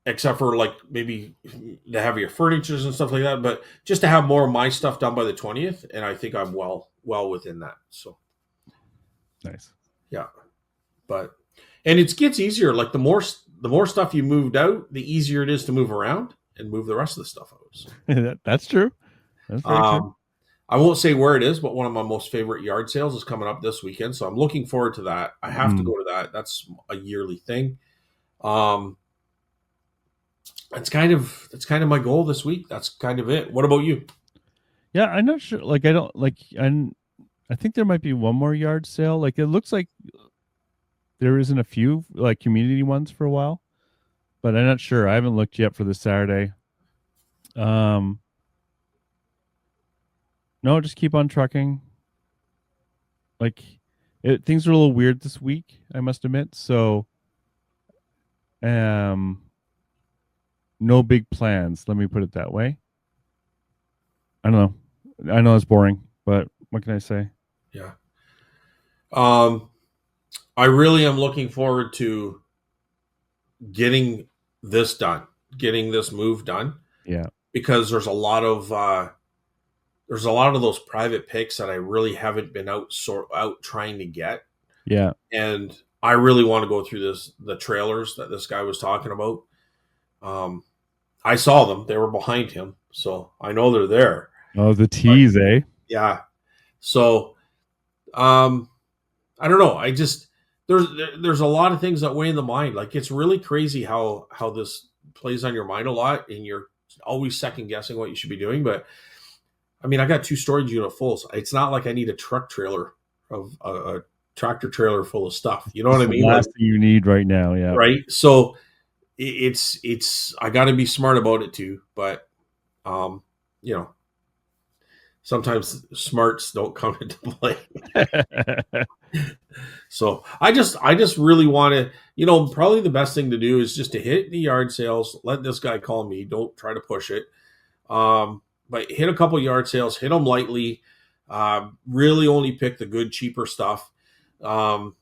Speaker 1: except for maybe the heavier furnitures and stuff like that. But just to have more of my stuff done by the 20th, and I think I'm well within that. So
Speaker 2: nice,
Speaker 1: yeah. And it gets easier. Like the more stuff you moved out, the easier it is to move around and move the rest of the stuff out. So.
Speaker 2: That's true. That's very true.
Speaker 1: I won't say where it is, but one of my most favorite yard sales is coming up this weekend. So I'm looking forward to that. I have to go to that. That's a yearly thing. That's kind of my goal this week. That's kind of it. What about you?
Speaker 2: Yeah, I'm not sure. I think there might be one more yard sale. It looks like there isn't a few community ones for a while. But I'm not sure. I haven't looked yet for this Saturday. No, just keep on trucking. Things are a little weird this week, I must admit. So, no big plans. Let me put it that way. I don't know. I know it's boring, but what can I say?
Speaker 1: Yeah. I really am looking forward to getting this done, getting this move done.
Speaker 2: Yeah.
Speaker 1: Because there's a lot of those private picks that I really haven't been out trying to get.
Speaker 2: Yeah.
Speaker 1: And I really want to go through the trailers that this guy was talking about. I saw them. They were behind him. So I know they're there.
Speaker 2: Oh, the tease, eh?
Speaker 1: Yeah. So, I don't know. I just, there's a lot of things that weigh in the mind. It's really crazy how this plays on your mind a lot, and you're always second guessing what you should be doing. But I mean, I got 2 storage unit fulls. It's not like I need a truck trailer of a tractor trailer full of stuff. You know what I mean?
Speaker 2: The last thing you need right now, yeah.
Speaker 1: Right. So it's I got to be smart about it too. But you know, sometimes smarts don't come into play. So I just really want to, you know, probably the best thing to do is just to hit the yard sales. Let this guy call me. Don't try to push it. But hit a couple yard sales, hit them lightly. Really only pick the good, cheaper stuff. And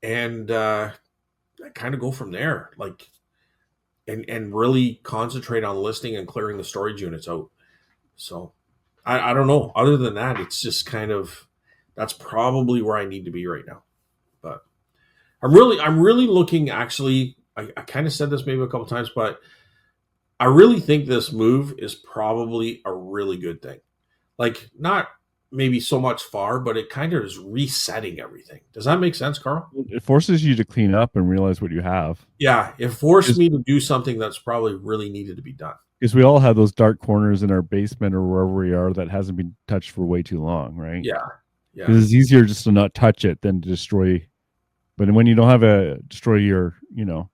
Speaker 1: kind of go from there. Like, and really concentrate on listing and clearing the storage units out. So I don't know. Other than that, it's just kind of, that's probably where I need to be right now. But I'm really looking, actually, I kind of said this maybe a couple times, but I really think this move is probably a really good thing. Like, not maybe so much far, but it kind of is resetting everything. Does that make sense, Carl?
Speaker 2: It forces you to clean up and realize what you have.
Speaker 1: Yeah, it forced me to do something that's probably really needed to be done.
Speaker 2: Because we all have those dark corners in our basement or wherever we are that hasn't been touched for way too long, right?
Speaker 1: Yeah. Yeah.
Speaker 2: Because it's easier just to not touch it than to destroy. But when you don't have destroy your, you know,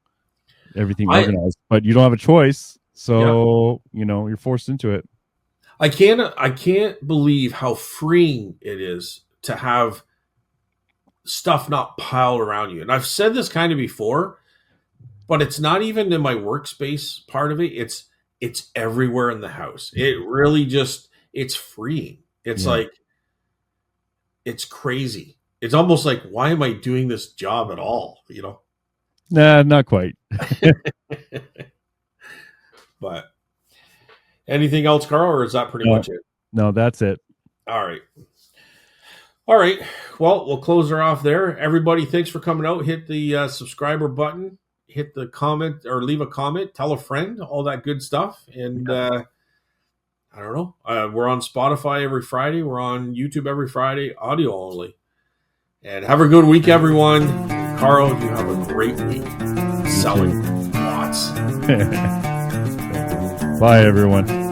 Speaker 2: everything organized, but you don't have a choice. So, you know, you're forced into it.
Speaker 1: I can't believe how freeing it is to have stuff not piled around you. And I've said this kind of before, but it's not even in my workspace part of it. It's everywhere in the house. It really just, it's freeing. It's like, it's crazy. It's almost like, why am I doing this job at all? You know?
Speaker 2: Nah, not quite.
Speaker 1: But anything else, Carl, or is that pretty much it?
Speaker 2: No, that's it.
Speaker 1: All right. Well, we'll close her off there. Everybody, thanks for coming out. Hit the subscriber button. Hit the comment or leave a comment. Tell a friend. All that good stuff. And I don't know. We're on Spotify every Friday. We're on YouTube every Friday. Audio only. And have a good week, everyone. Carl, you have a great week. Selling lots.
Speaker 2: Bye, everyone.